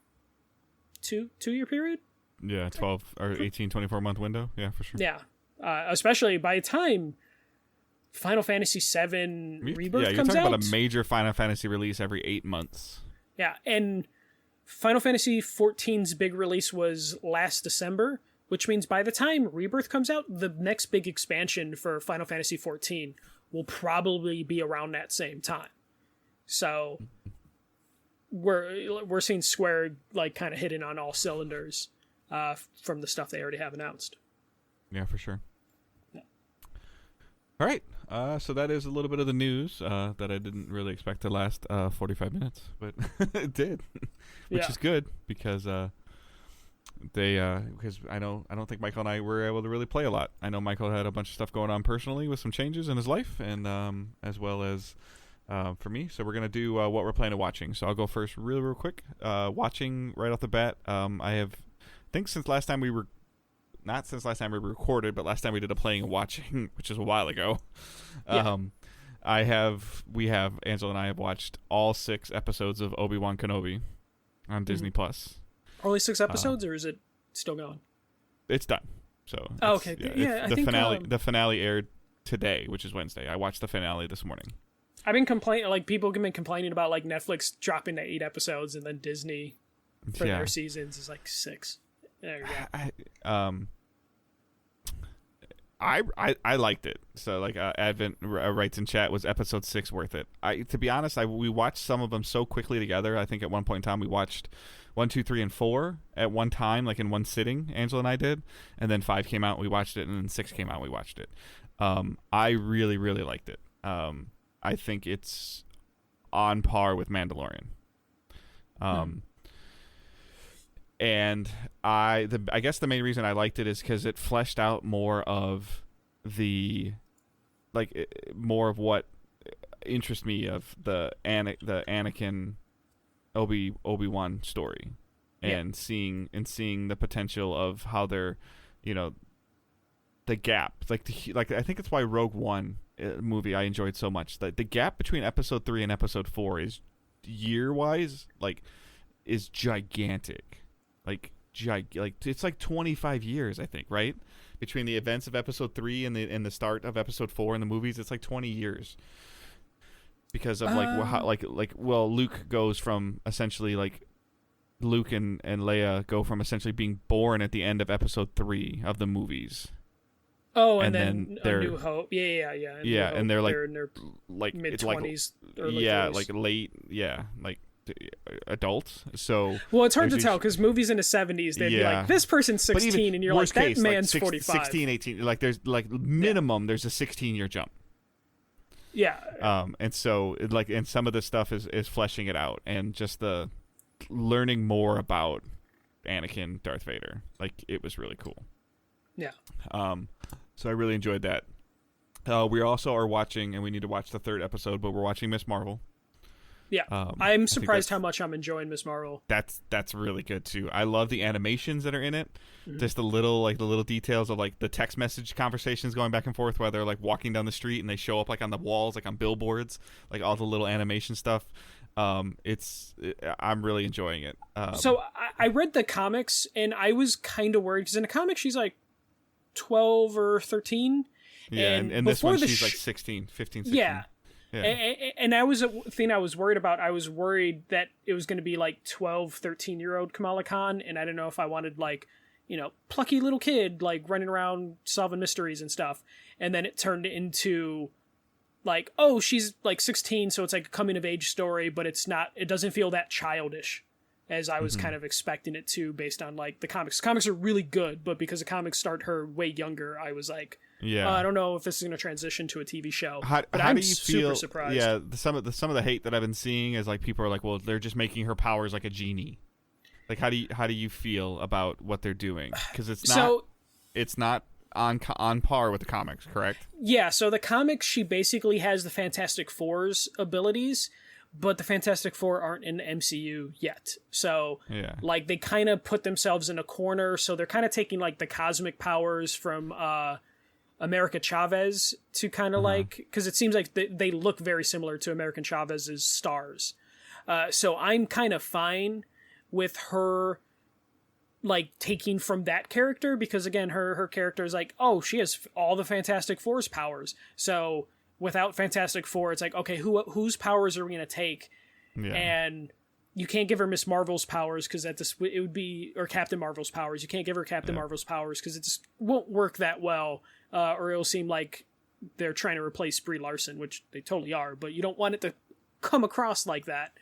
two-year period? Yeah, 12 or 18, 24-month window. Yeah, for sure. Yeah. Especially by the time Final Fantasy VII Rebirth comes out. Yeah, you're talking about a major Final Fantasy release every 8 months. Yeah, and Final Fantasy XIV's big release was last December, which means by the time Rebirth comes out, the next big expansion for Final Fantasy XIV will probably be around that same time. So we're seeing Square, like, kind of hitting on all cylinders from the stuff they already have announced. Yeah, for sure. Yeah. All right. So that is a little bit of the news that I didn't really expect to last 45 minutes, but it did, which is good because because I don't think Michael and I were able to really play a lot. I know Michael had a bunch of stuff going on personally with some changes in his life, and as well as for me. So we're gonna do what we're playing and watching. So I'll go first, real quick. Watching right off the bat. I think since last time we recorded, but last time we did a playing and watching, which is a while ago. Yeah. Angela and I have watched all 6 episodes of Obi-Wan Kenobi on Disney Plus. Only 6 episodes, or is it still going? It's done. So okay. Yeah, the I think finale. The finale aired today, which is Wednesday. I watched the finale this morning. I've been complaining. Like people have been complaining about like Netflix dropping to 8 episodes, and then Disney for their seasons is like 6. There you go. I liked it. So like Advent writes in chat, was episode 6 worth it? To be honest, we watched some of them so quickly together. I think at one point in time we watched 1, 2, 3, and 4 at one time, like in one sitting. Angela and I did, and then 5 came out, we watched it, and then 6 came out, we watched it. I really really liked it. I think it's on par with Mandalorian. And I guess the main reason I liked it is because it fleshed out more of more of what interests me of the Anakin Obi-Wan story, and seeing the potential of how they're, the gap, like I think it's why Rogue One movie I enjoyed so much. The gap between episode 3 and episode 4 is year-wise is gigantic. Like it's like 25 years, I think, right? Between the events of episode 3 and the start of episode 4 in the movies, it's like 20 years. Because of Luke goes from essentially Luke and Leia go from essentially being born at the end of episode 3 of the movies. Oh, and then A New Hope. Yeah. And they're they're in their mid-20s. Late, adults. So it's hard to tell because movies in the 70s, they'd be like, this person's 16, and you're like, that man's 45. 16, 18. There's minimum, there's a 16-year jump. Yeah. And so and some of this stuff is fleshing it out, and just the learning more about Anakin, Darth Vader. It was really cool. Yeah. So I really enjoyed that. We also are watching, and we need to watch the 3rd episode, but we're watching Miss Marvel. Yeah, I'm surprised how much I'm enjoying Miss Marvel. That's really good too. I love the animations that are in it. Mm-hmm. Just the little details of the text message conversations going back and forth while they're walking down the street and they show up on the walls, on billboards, all the little animation stuff. I'm really enjoying it. So I read the comics and I was kind of worried because in the comics she's 12 or 13. Yeah, and this one she's 16, 15, 16. Yeah. Yeah. And that was a thing I was worried about. I was worried that it was going to be 12, 13-year-old Kamala Khan, and I didn't know if I wanted plucky little kid running around solving mysteries and stuff. And then it turned into she's 16, so it's a coming of age story, but it's not. It doesn't feel that childish as I was kind of expecting it to, based on the comics. Comics are really good, but because the comics start her way younger, I was I don't know if this is going to transition to a TV show. But I'm super surprised. Yeah, some of the hate that I've been seeing is people are well, they're just making her powers like a genie. How do you feel about what they're doing? Because it's not on par with the comics, correct? Yeah. So the comics, she basically has the Fantastic Four's abilities, but the Fantastic Four aren't in the MCU yet. So they kind of put themselves in a corner. So they're kind of taking the cosmic powers from America Chavez to kind of because it seems they look very similar to American Chavez's stars. So I'm kind of fine with her taking from that character, because again, her character is she has all the Fantastic Four's powers. So without Fantastic Four, it's okay, whose powers are we going to take? Yeah. And you can't give her Miss Marvel's powers because it would be, or Captain Marvel's powers. You can't give her Captain Marvel's powers because it just won't work that well. Or it'll seem like they're trying to replace Brie Larson, which they totally are, but you don't want it to come across like that.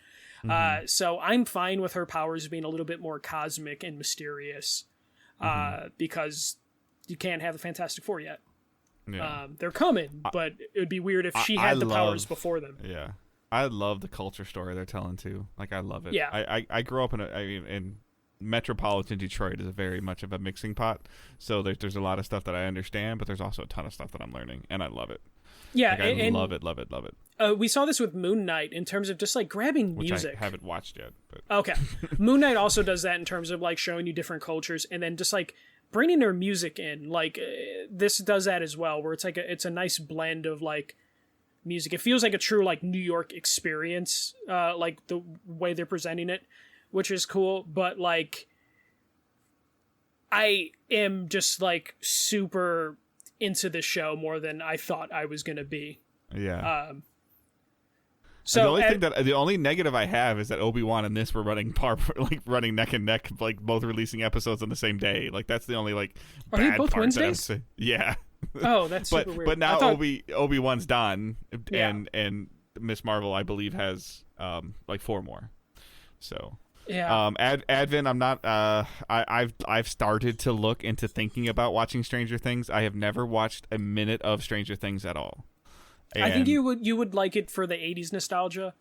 Mm-hmm. So I'm fine with her powers being a little bit more cosmic and mysterious, because you can't have the Fantastic Four yet. Yeah. They're coming, but it would be weird if she had the powers before them. Yeah. I love the culture story they're telling too. I love it. Yeah. I grew up in metropolitan Detroit is very much of a mixing pot, so there's a lot of stuff that I understand, but there's also a ton of stuff that I'm learning, and I love it. Yeah, I love it. We saw this with Moon Knight in terms of just grabbing music. Which I haven't watched yet. But. Okay, Moon Knight also does that in terms of showing you different cultures, and then just bringing their music in. This does that as well, where it's a nice blend of music. It feels like a true New York experience, the way they're presenting it, which is cool. But I am just like super into the show more than I thought I was gonna be. Yeah. So the only negative I have is that Obi-Wan and this were running running neck and neck, like both releasing episodes on the same day. Like that's the only like are bad they both part Wednesdays? Yeah. Oh, that's super weird. But now Obi-Wan's done, and Miss Marvel I believe has like 4 more. So yeah. Advent, I'm not. I've started to look into thinking about watching Stranger Things. I have never watched a minute of Stranger Things at all. I think you would like it for the 80s nostalgia.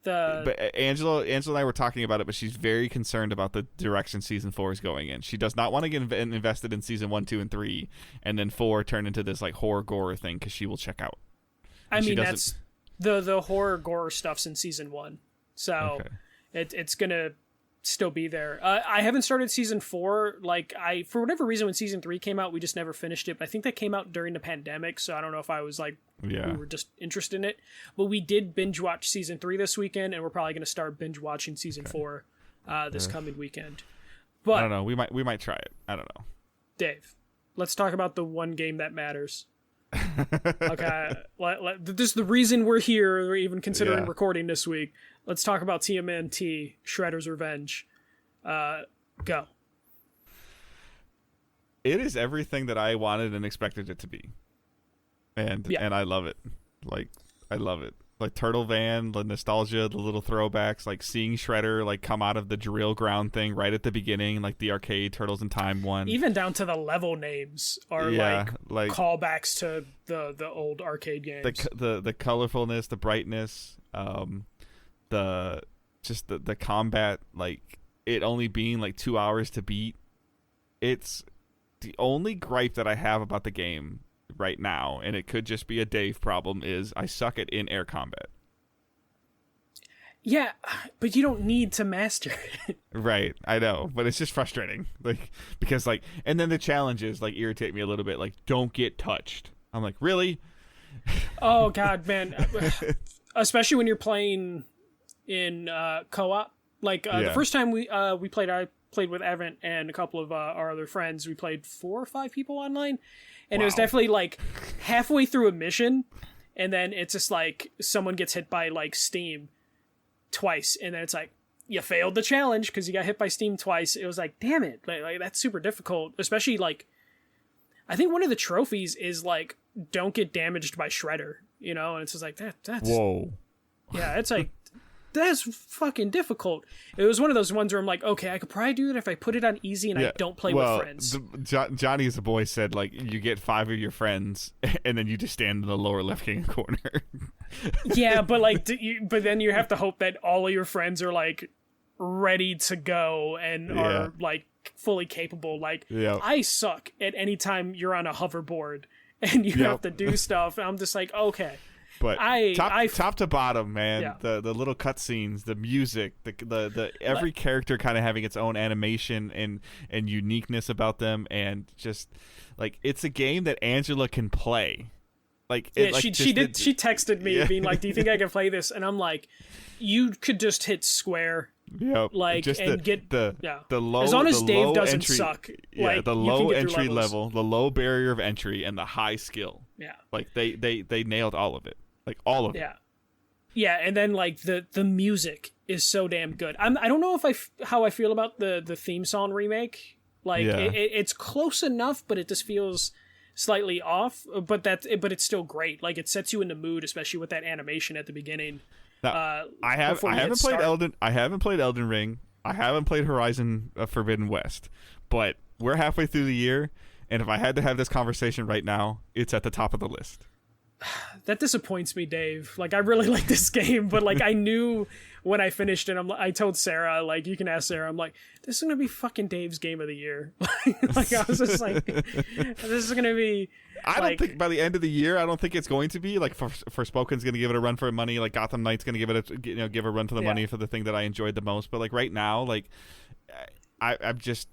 But Angela and I were talking about it, but she's very concerned about the direction season 4 is going in. She does not want to get invested in season 1, 2, and 3, and then 4 turn into this like horror gore thing because she will check out. I mean, that's the horror gore stuff's in season 1, so it's gonna still be there. I haven't started season 4. Like for whatever reason, when season 3 came out, we just never finished it. But I think that came out during the pandemic, so I don't know if I was like we were just interested in it. But we did binge watch season 3 this weekend, and we're probably gonna start binge watching season 4 this coming weekend. But I don't know. We might try it. I don't know. Dave, let's talk about the one game that matters. Okay, this is the reason we're here. We're even considering recording this week. Let's talk about TMNT, Shredder's Revenge. Go. It is everything that I wanted and expected it to be, and I love it. Like I love it. Like Turtle Van, the nostalgia, the little throwbacks, like seeing Shredder like come out of the drill ground thing right at the beginning, like the arcade Turtles in Time one. Even down to the level names are like callbacks to the old arcade games. The colorfulness, the brightness, the combat, like it only being like 2 hours to beat. It's the only gripe that I have about the game right now, and it could just be a Dave problem, is I suck at in-air combat. Yeah, but you don't need to master it. Right, I know, but it's just frustrating. Like because like, and then the challenges like irritate me a little bit. Like, don't get touched. I'm like, really? Oh God, man! Especially when you're playing in co-op. Like the first time we played, I played with Evan and a couple of our other friends. We played 4 or 5 people online. And it was definitely like halfway through a mission, and then it's just like someone gets hit by like steam twice, and then it's like you failed the challenge because you got hit by steam twice. It was like, damn it, like that's super difficult. Especially like, I think one of the trophies is like don't get damaged by Shredder, you know, and it's just like that's whoa, yeah, it's like. That's fucking difficult. It was one of those ones where I'm like, okay, I could probably do it if I put it on easy and I don't play with friends. Johnny as a boy said, like, you get 5 of your friends and then you just stand in the lower left-hand corner. Yeah, but like, but then you have to hope that all of your friends are like ready to go and are like fully capable. Like, I suck at any time you're on a hoverboard and you have to do stuff. And I'm just like, okay. But top to bottom, man, the little cutscenes, the music, the every character kind of having its own animation and uniqueness about them, and just like it's a game that Angela can play. Like she texted me being like, "Do you think I can play this?" And I'm like, "You could just hit square." Yep. Like just and get the low, as long as Dave doesn't entry, suck. Yeah, like, the low entry level, the low barrier of entry, and the high skill. Yeah, like they nailed all of it. Like all of it. Yeah, and then like the music is so damn good. I don't know how I feel about the theme song remake. Like it's close enough, but it just feels slightly off. But it's still great. Like it sets you in the mood, especially with that animation at the beginning. Now, I haven't played Elden Ring. I haven't played Horizon Forbidden West. But we're halfway through the year, and if I had to have this conversation right now, it's at the top of the list. That disappoints me, Dave. Like, I really like this game, but like I knew when I finished it, I told Sarah, like, you can ask Sarah, I'm like, this is gonna be fucking Dave's game of the year. Like I was just like, this is gonna be. I don't think by the end of the year, I don't think it's going to be like Forspoken's going to give it a run for money. Like Gotham Knight's going to give a run for the money for the thing that I enjoyed the most. But like right now, like I'm just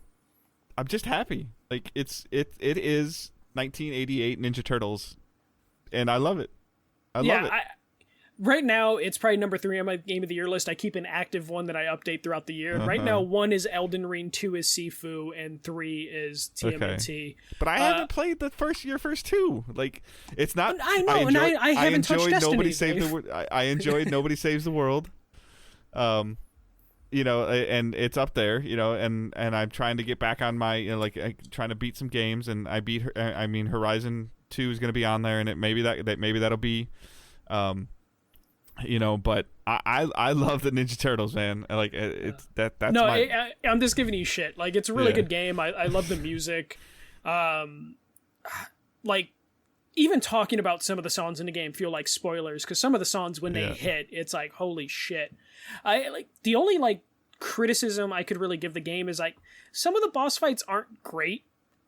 happy. Like it is 1988 Ninja Turtles. And I love it. I love it. right now it's probably number 3 on my game of the year list. I keep an active one that I update throughout the year. Right now 1 is Elden Ring, 2 is Sifu, and 3 is TMNT. Okay. But I haven't played your first 2. Like, it's not. I know, I haven't touched Destiny. I enjoyed Nobody Saves the World. You know, and it's up there, you know, and I'm trying to get back on my, you know, trying to beat some games, and I beat her. I mean, Horizon 2 is going to be on there, and maybe that'll be, you know, but I love the Ninja Turtles, man. Like, that's no, I'm just giving you shit. Like, it's a really good game. I love the music. Like, even talking about some of the songs in the game feel like spoilers, because some of the songs, when they hit, it's like, holy shit. The only criticism I could really give the game is, like, some of the boss fights aren't great,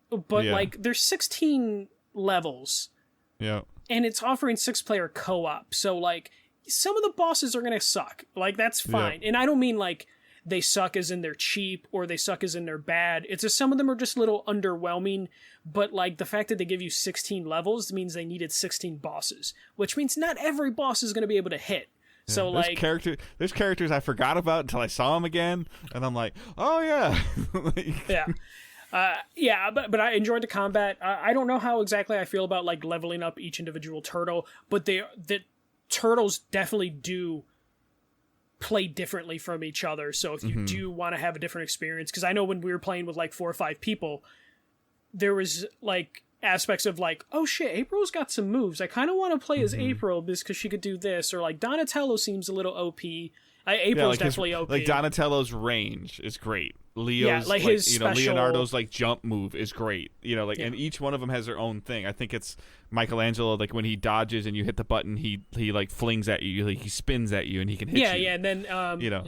but like, there's 16 levels. Yeah. And it's offering 6-player co-op, so like, some of the bosses are gonna suck. Like, that's fine. And I don't mean like they suck as in they're cheap or they suck as in they're bad. It's just some of them are just a little underwhelming, but like the fact that they give you 16 levels means they needed 16 bosses, which means not every boss is going to be able to hit. Yeah, so there's characters I forgot about until I saw them again, and I'm like, oh yeah. But I enjoyed the combat. I don't know how exactly I feel about like leveling up each individual turtle, but the turtles definitely do play differently from each other. So if you do want to have a different experience, because I know when we were playing with like 4 or 5 people, there was like aspects of like, oh shit, April's got some moves. I kind of want to play as April because she could do this, or like Donatello seems a little OP. April's definitely OP. Like Donatello's range is great. Leo's like his special... Leonardo's like jump move is great. You know, like and each one of them has their own thing. I think it's Michelangelo, like when he dodges and you hit the button, he like flings at you, like he spins at you and he can hit you. Yeah, and then you know.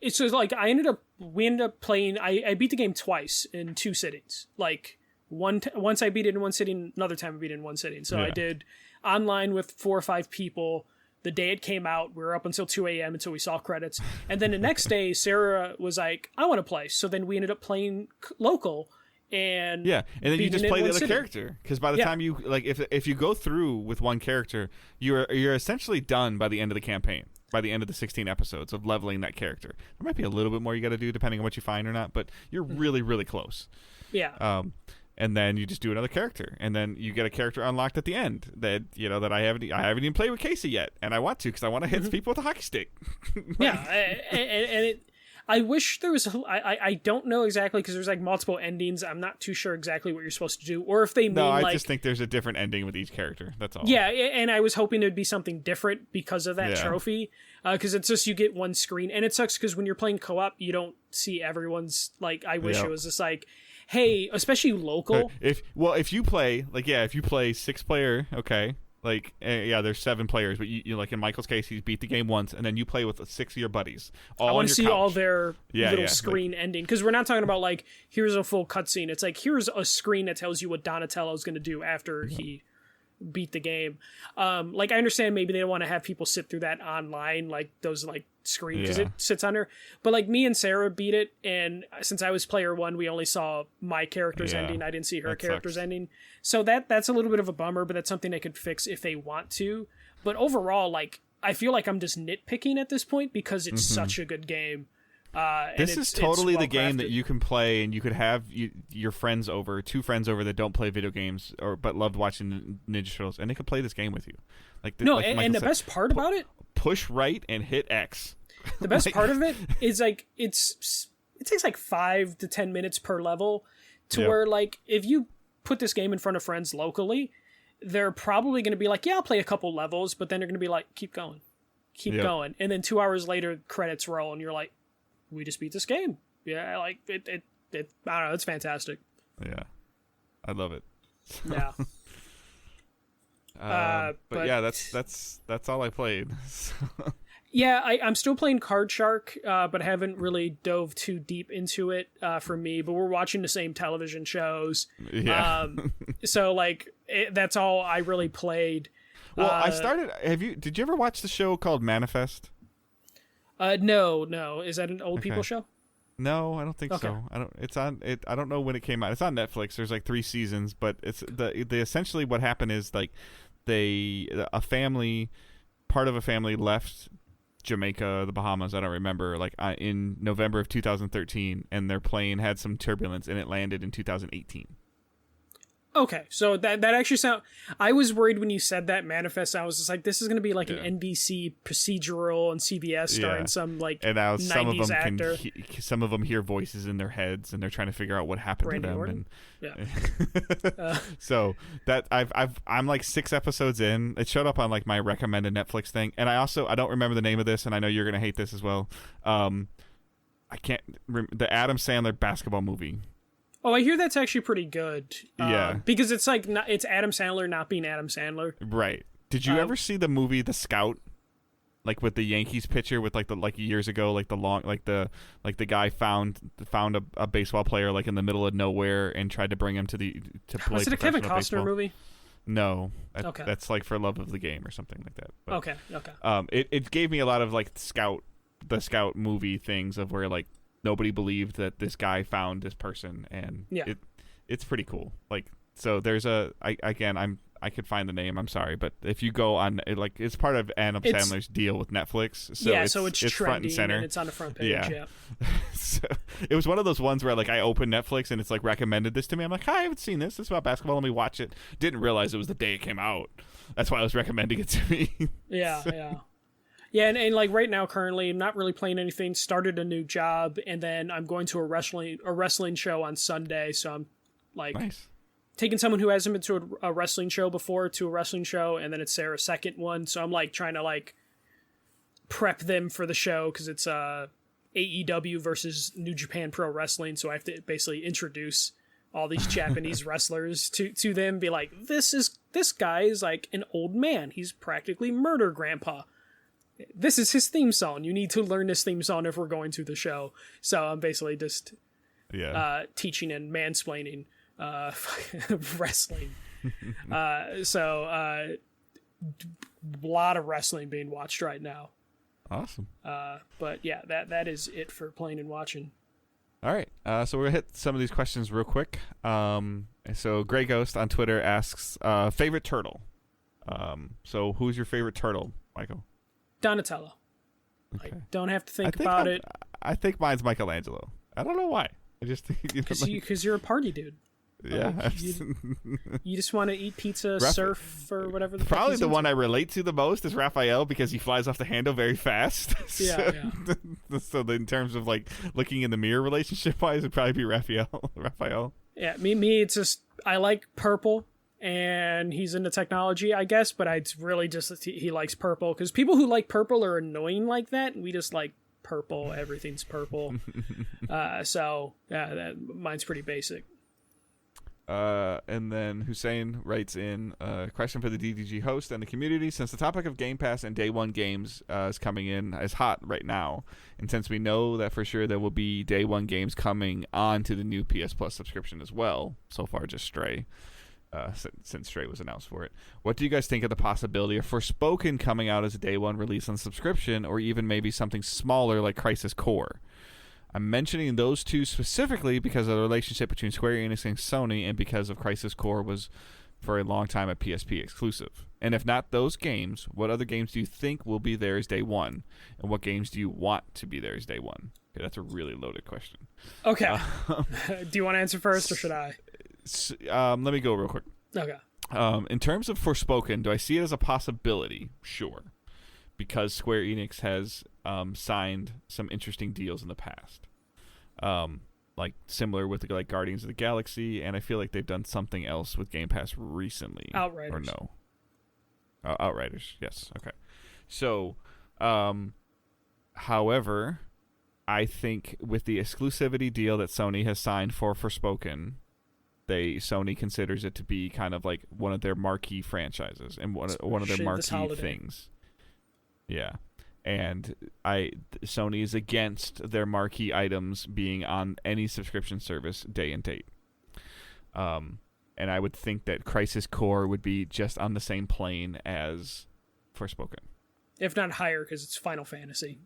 It's just like we ended up playing. I beat the game twice in 2 sittings. Like once I beat it in 1 sitting, another time I beat it in 1 sitting. So I did online with 4 or 5 people. The day it came out, we were up until 2 a.m. until we saw credits. And then the next day, Sarah was like, I want to play. So then we ended up playing local. And then you just play the other character. Because by the time you, like, if you go through with one character, you're essentially done by the end of the campaign. By the end of the 16 episodes of leveling that character. There might be a little bit more you got to do depending on what you find or not, but you're really, really close. Yeah. And then you just do another character, and then you get a character unlocked at the end that that I haven't even played with Casey yet, and I want to because I want to hit people with a hockey stick. I wish there was. I don't know exactly because there's like multiple endings. I'm not too sure exactly what you're supposed to do, or if they mean I just think there's a different ending with each character. That's all. Yeah, and I was hoping there'd be something different because of that trophy. Because it's just you get one screen, and it sucks because when you're playing co-op, you don't see everyone's. Like, I wish it was just like, hey, especially local. If you play 6-player, okay. Like, there's 7 players, but you like in Michael's case, he's beat the game once, and then you play with 6 of your buddies. I want to see all their little screen ending, because we're not talking about like here's a full cutscene. It's like here's a screen that tells you what Donatello's going to do after he beat the game. Like I understand maybe they don't want to have people sit through that online, like those like screen because it sits on her. But like me and Sarah beat it, and since I was player 1, we only saw my character's ending. I didn't see her character's ending. So that's a little bit of a bummer, but that's something they could fix if they want to. But overall, like I feel like I'm just nitpicking at this point because it's such a good game. This is totally the game that you can play, and you could have your friends over, 2 friends over that don't play video games but loved watching Ninja Turtles, and they could play this game with you. And the best part about it, push right and hit X. The best part of it is like it takes like 5 to 10 minutes per level to where like if you put this game in front of friends locally, they're probably going to be like, yeah, I'll play a couple levels, but then they're going to be like, keep going, and then 2 hours later credits roll, and you're like, we just beat this game. Yeah, like it I don't know, it's fantastic. Yeah, I love it. Yeah. But yeah, that's all I played. Yeah, I'm still playing Card Shark, but haven't really dove too deep into it for me. But we're watching the same television shows. Yeah. So like that's all I really played. Well, I started. Did you ever watch the show called Manifest? No. Is that an old people show? No, I don't think so. I don't know when it came out. It's on Netflix. There's like 3 seasons, but it's the essentially what happened is like a family part of a family left Jamaica, the Bahamas, I don't remember, like in November of 2013, and their plane had some turbulence and it landed in 2018. Okay, so that actually sound. I was worried when you said that manifest. I was just like, this is going to be like an NBC procedural on CBS starring some like and now 90s actor. Some of them hear voices in their heads and they're trying to figure out what happened Randy to them. Orton? So that I'm like 6 episodes in. It showed up on like my recommended Netflix thing, and I don't remember the name of this, and I know you're gonna hate this as well. I can't the Adam Sandler basketball movie. Oh, I hear that's actually pretty good. Yeah, because it's like it's Adam Sandler not being Adam Sandler. Right. Did you ever see the movie The Scout? Like with the Yankees pitcher with like years ago, like the guy found a baseball player like in the middle of nowhere and tried to bring him to play. Was it a Kevin Costner baseball. Movie? No. Okay. That's like For Love of the Game or something like that. But, okay. It gave me a lot of like the Scout movie things of where like nobody believed that this guy found this person, and it's pretty cool. Like, so there's I could find the name. I'm sorry, but if you go on, it's part of Adam Sandler's deal with Netflix. So it's front and center. And it's on the front page. Yeah. So it was one of those ones where like I opened Netflix and it's like recommended this to me. I'm like, hi, I haven't seen this. It's about basketball. Let me watch it. Didn't realize it was the day it came out. That's why I was recommending it to me. Yeah. Yeah, and like right now, currently, I'm not really playing anything. Started a new job, and then I'm going to a wrestling show on Sunday. So I'm like taking someone who hasn't been to a wrestling show before to a wrestling show, and then it's their second one. So I'm like trying to like prep them for the show because it's AEW versus New Japan Pro Wrestling. So I have to basically introduce all these Japanese wrestlers to them. Be like, this guy is like an old man. He's practically Murder Grandpa. This is his theme song. You need to learn this theme song if we're going to the show. So I'm basically just teaching and mansplaining wrestling. So a lot of wrestling being watched right now. Awesome. But yeah, that is it for playing and watching. All right. So we're going to hit some of these questions real quick. So Grey Ghost on Twitter asks, favorite turtle. So who's your favorite turtle, Michael? Donatello. Okay. I don't have to think about it. I think mine's Michelangelo. I don't know why. I just think because you're a party dude. Yeah. Like, you just want to eat pizza, surf, or whatever. Probably the one I relate to the most is Raphael because he flies off the handle very fast. Yeah. So in terms of like looking in the mirror relationship wise, it'd probably be Raphael. Yeah. Me. It's just I like purple. And he's into technology, I guess, but it's really just he likes purple because people who like purple are annoying like that. We just like purple. Everything's purple. So yeah, mine's pretty basic. And then Hussein writes in a question for the DDG host and the community. Since the topic of Game Pass and Day One games is coming in as hot right now, and since we know that for sure there will be Day One games coming on to the new PS Plus subscription as well, so far just Stray. Since Stray was announced for it. What do you guys think of the possibility of Forspoken coming out as a Day One release on subscription, or even maybe something smaller like Crisis Core? I'm mentioning those two specifically because of the relationship between Square Enix and Sony, and because of Crisis Core was for a long time a PSP exclusive. And if not those games, what other games do you think will be there as Day One? And what games do you want to be there as Day One? Okay, that's a really loaded question. Okay. Do you want to answer first, or should I? Let me go real quick. Okay. In terms of Forspoken, do I see it as a possibility? Sure. Because Square Enix has signed some interesting deals in the past. Like similar with like Guardians of the Galaxy, and I feel like they've done something else with Game Pass recently. Outriders. Or no? Outriders, yes. Okay. So, however, I think with the exclusivity deal that Sony has signed for Forspoken, Sony considers it to be kind of like one of their marquee franchises and one of their marquee things. Yeah. And Sony is against their marquee items being on any subscription service day and date. And I would think that Crisis Core would be just on the same plane as Forspoken. If not higher, because it's Final Fantasy.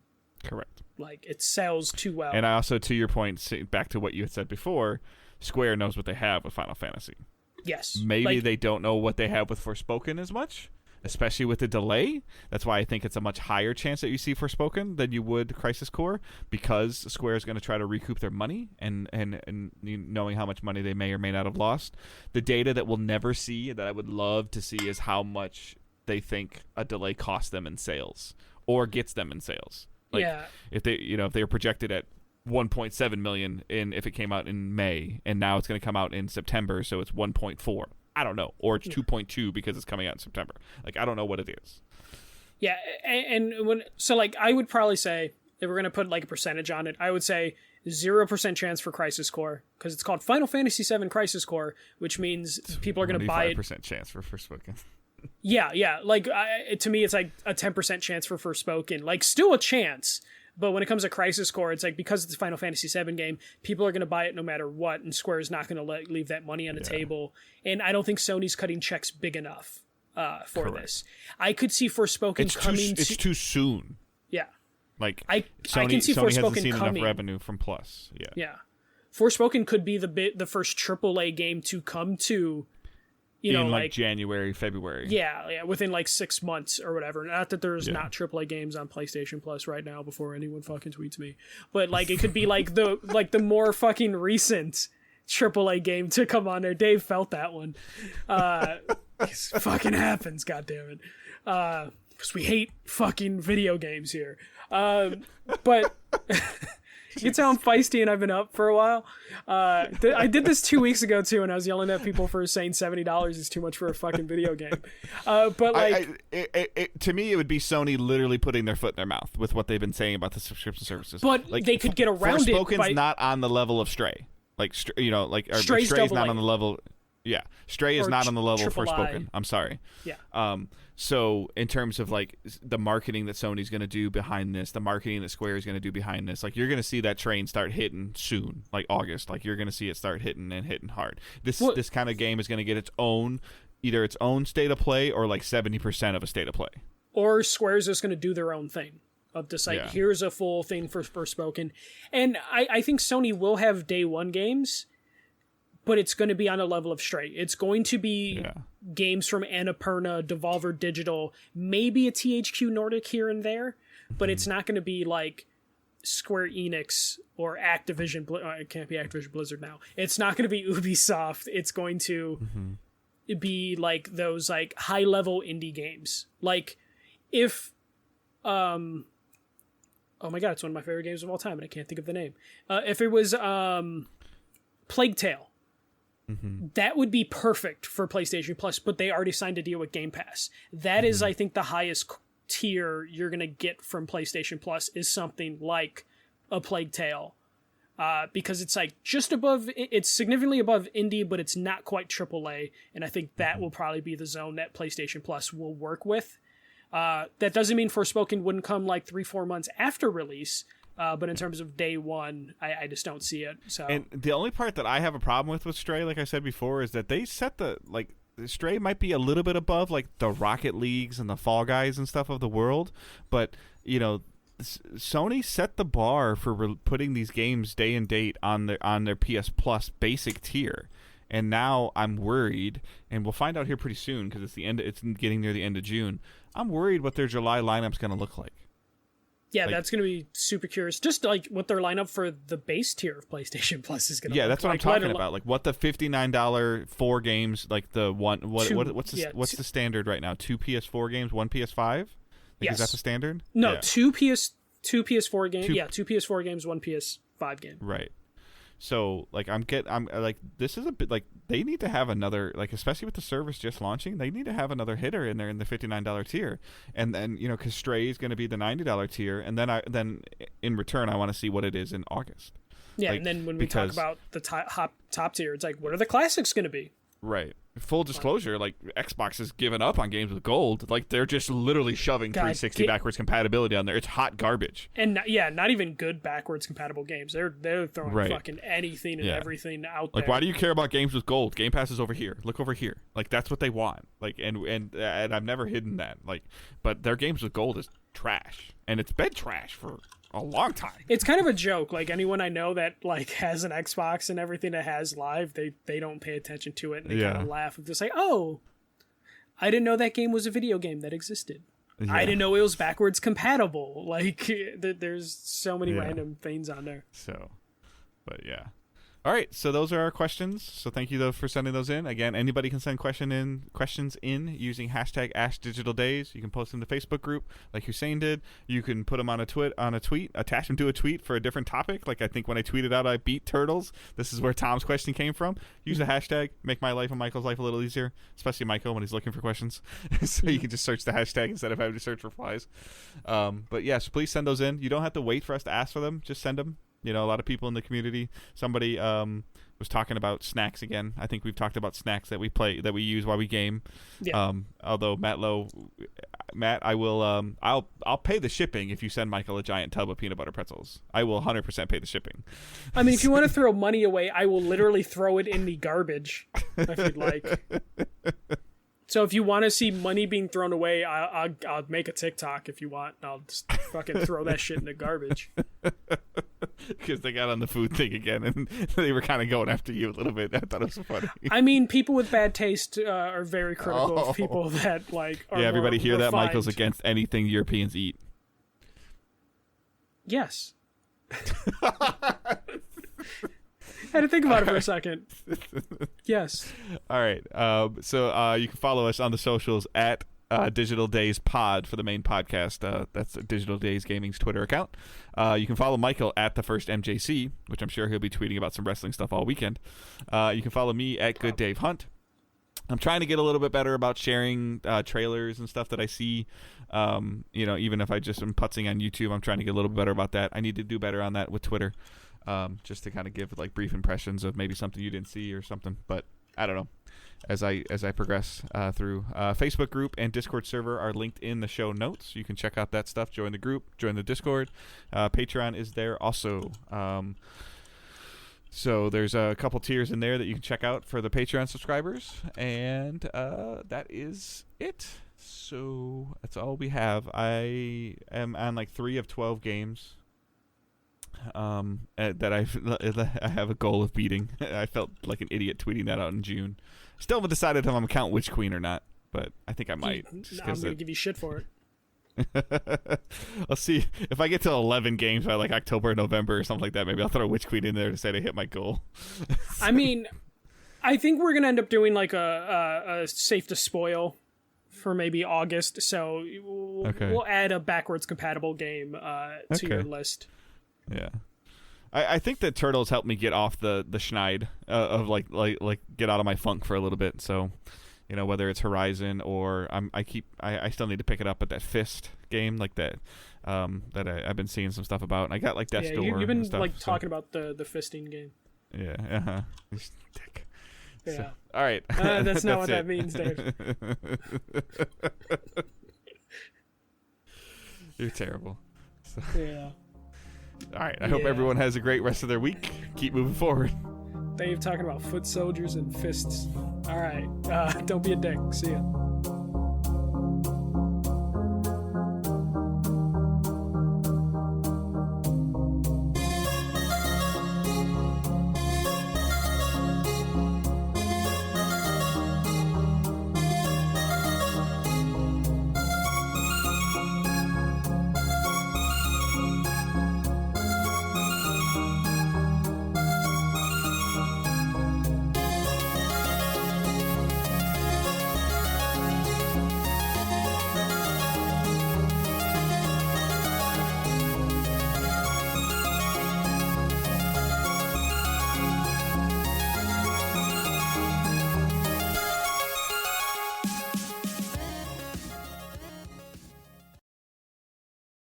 Correct. Like, it sells too well. And I also, to your point, back to what you had said before, Square knows what they have with Final Fantasy. Yes. Maybe they don't know what they have with Forspoken as much, especially with the delay. That's why I think it's a much higher chance that you see Forspoken than you would Crisis Core, because Square is going to try to recoup their money and knowing how much money they may or may not have lost. The data that we'll never see, that I would love to see, is how much they think a delay costs them in sales or gets them in sales. Like, if they were projected at 1.7 million if it came out in May, and now it's going to come out in September, so it's 1.4. I don't know, or it's 2.2 because it's coming out in September. Like, I don't know what it is. Yeah, I would probably say, if we're gonna put like a percentage on it, I would say 0% chance for Crisis Core, because it's called Final Fantasy VII Crisis Core, which means people are gonna buy it. 5% chance for Forspoken. Yeah. Like, to me, it's like a 10% chance for Forspoken. Like, still a chance. But when it comes to Crisis Core, it's like, because it's a Final Fantasy VII game, people are going to buy it no matter what, and Square is not going to leave that money on the table. And I don't think Sony's cutting checks big enough for this. I could see Forspoken coming. It's too soon. Yeah. Like, I can see Sony Forspoken hasn't seen coming. enough revenue from Plus. Yeah. Forspoken could be the first AAA game to come to, in like January, February. Yeah, within like 6 months or whatever. Not that there's not AAA games on PlayStation Plus right now before anyone fucking tweets me. But like, it could be like the more fucking recent AAA game to come on there. Dave felt that one. It fucking happens, goddammit. Because we hate fucking video games here. But you can tell I'm feisty and I've been up for a while. I did this 2 weeks ago too, and I was yelling at people for saying $70 is too much for a fucking video game. But like, to me, it would be Sony literally putting their foot in their mouth with what they've been saying about the subscription services. But like, they could get around it. Forspoken's not on the level of Stray. Like, Stray's not on the level. Yeah, Stray is not on the level of Forspoken. I'm sorry. Yeah. So in terms of like the marketing that Sony's going to do behind this, the marketing that Square is going to do behind this, like, you're going to see that train start hitting soon, like August. Like, you're going to see it start hitting hard. This kind of game is going to get either its own state of play or like 70% of a state of play. Or Square's just going to do their own thing of just like, here's a full thing for Forspoken. And I think Sony will have day one games, but it's going to be on a level of Stray. It's going to be games from Annapurna, Devolver Digital, maybe a THQ Nordic here and there, but it's not going to be like Square Enix or Activision. It can't be Activision Blizzard now. It's not going to be Ubisoft. It's going to be like those like high-level indie games. Like, if... oh my god, it's one of my favorite games of all time, and I can't think of the name. If it was Plague Tale, that would be perfect for PlayStation Plus, but they already signed a deal with Game Pass. That is, I think, the highest tier you're going to get from PlayStation Plus is something like a Plague Tale, because it's like just above, it's significantly above indie, but it's not quite AAA, and I think that will probably be the zone that PlayStation Plus will work with. That doesn't mean Forspoken wouldn't come like 3-4 months after release, but in terms of day one, I just don't see it. So, and the only part that I have a problem with Stray, like I said before, is that they set Stray might be a little bit above like the Rocket Leagues and the Fall Guys and stuff of the world, but Sony set the bar for putting these games day and date on their PS Plus basic tier. And now I'm worried, and we'll find out here pretty soon because it's getting near the end of June. I'm worried what their July lineup's going to look like. Yeah, that's going to be super curious. Just like what their lineup for the base tier of PlayStation Plus is going to look like. Yeah, that's what I'm talking about. Like what the $59 4 games, like the one, what's the standard right now? 2 PS4 games, 1 PS5? Is that the standard? No, 2 PS4 games. 2 PS4 games, 1 PS5 game. Right. So like I'm like, this is a bit like, they need to have another, like, especially with the service just launching, they need to have another hitter in there in the $59 tier, and then because Stray is going to be the $90 tier, and then in return I want to see what it is in August. Yeah, and then when we talk about the top tier, it's like, what are the classics going to be? Right. Full disclosure, like, Xbox has given up on games with gold. Like, they're just literally shoving 360 backwards compatibility on there. It's hot garbage. And not even good backwards compatible games. They're throwing fucking anything and everything out there. Like, why do you care about games with gold? Game Pass is over here. Look over here. Like, that's what they want. Like, and I've never hidden that. Like, but their games with gold is trash, and it's been trash for a long time. It's kind of a joke. Like, anyone I know that like has an Xbox and everything that has live, they don't pay attention to it, and they kind of laugh and just say, oh, I didn't know that game was a video game that existed. Yeah. I didn't know it was backwards compatible. Like, there's so many random things on there. So, but yeah. All right, so those are our questions. So thank you though for sending those in. Again, anybody can send questions in using hashtag #AskDigitalDays. You can post them in the Facebook group like Hussein did. You can put them on a tweet, attach them to a tweet for a different topic. Like I think when I tweeted out I beat turtles, this is where Tom's question came from. Use the hashtag, make my life and Michael's life a little easier, especially Michael when he's looking for questions. So you can just search the hashtag instead of having to search for flies. But yes, please send those in. You don't have to wait for us to ask for them. Just send them. You know, a lot of people in the community. Somebody was talking about snacks again. I think we've talked about snacks that we use while we game. Yeah. Although Matt, I will I'll pay the shipping if you send Michael a giant tub of peanut butter pretzels. I will 100% pay the shipping. I mean, if you want to throw money away, I will literally throw it in the garbage if you'd like. So if you want to see money being thrown away, I'll make a TikTok if you want. I'll just fucking throw that shit in the garbage. Because they got on the food thing again, and they were kind of going after you a little bit. I thought it was funny. I mean, people with bad taste are very critical of people that like. Are everybody hear refined. that? Michael's against anything Europeans eat. Yes. I had to think about it for a second. Yes. All right. So you can follow us on the socials at Digital Days Pod for the main podcast. That's Digital Days Gaming's Twitter account. You can follow Michael at the first MJC, which I'm sure he'll be tweeting about some wrestling stuff all weekend. You can follow me at Good Dave Hunt. I'm trying to get a little bit better about sharing trailers and stuff that I see. Even if I just am putzing on YouTube, I'm trying to get a little bit better about that. I need to do better on that with Twitter. Just to kind of give like brief impressions of maybe something you didn't see or something, but I don't know. As I progress through, Facebook group and Discord server are linked in the show notes. You can check out that stuff. Join the group. Join the Discord. Patreon is there also. So there's a couple tiers in there that you can check out for the Patreon subscribers, and that is it. So that's all we have. I am on like 3 of 12 games. That I have a goal of beating. I felt like an idiot tweeting that out in June. Still haven't decided if I'm gonna count Witch Queen or not, but I think I might. I'm gonna give you shit for it. I'll see if I get to 11 games by like October or November or something like that. Maybe I'll throw Witch Queen in there to say I hit my goal. I mean, I think we're gonna end up doing like a safe to spoil for maybe August. So we'll add a backwards compatible game to your list. Yeah, I think that Turtles helped me get off the schneid of like get out of my funk for a little bit. So, whether it's Horizon or I still need to pick it up at that Fist game like that that I've been seeing some stuff about. And I got like Death's Door. You've been and stuff, like talking about the fisting game. Yeah. Dick. Yeah. So, all right. That's not what that means, Dave. You're terrible. So. Yeah. All right. I hope everyone has a great rest of their week. Keep moving forward. Dave talking about foot soldiers and fists. All right. Don't be a dick. See ya.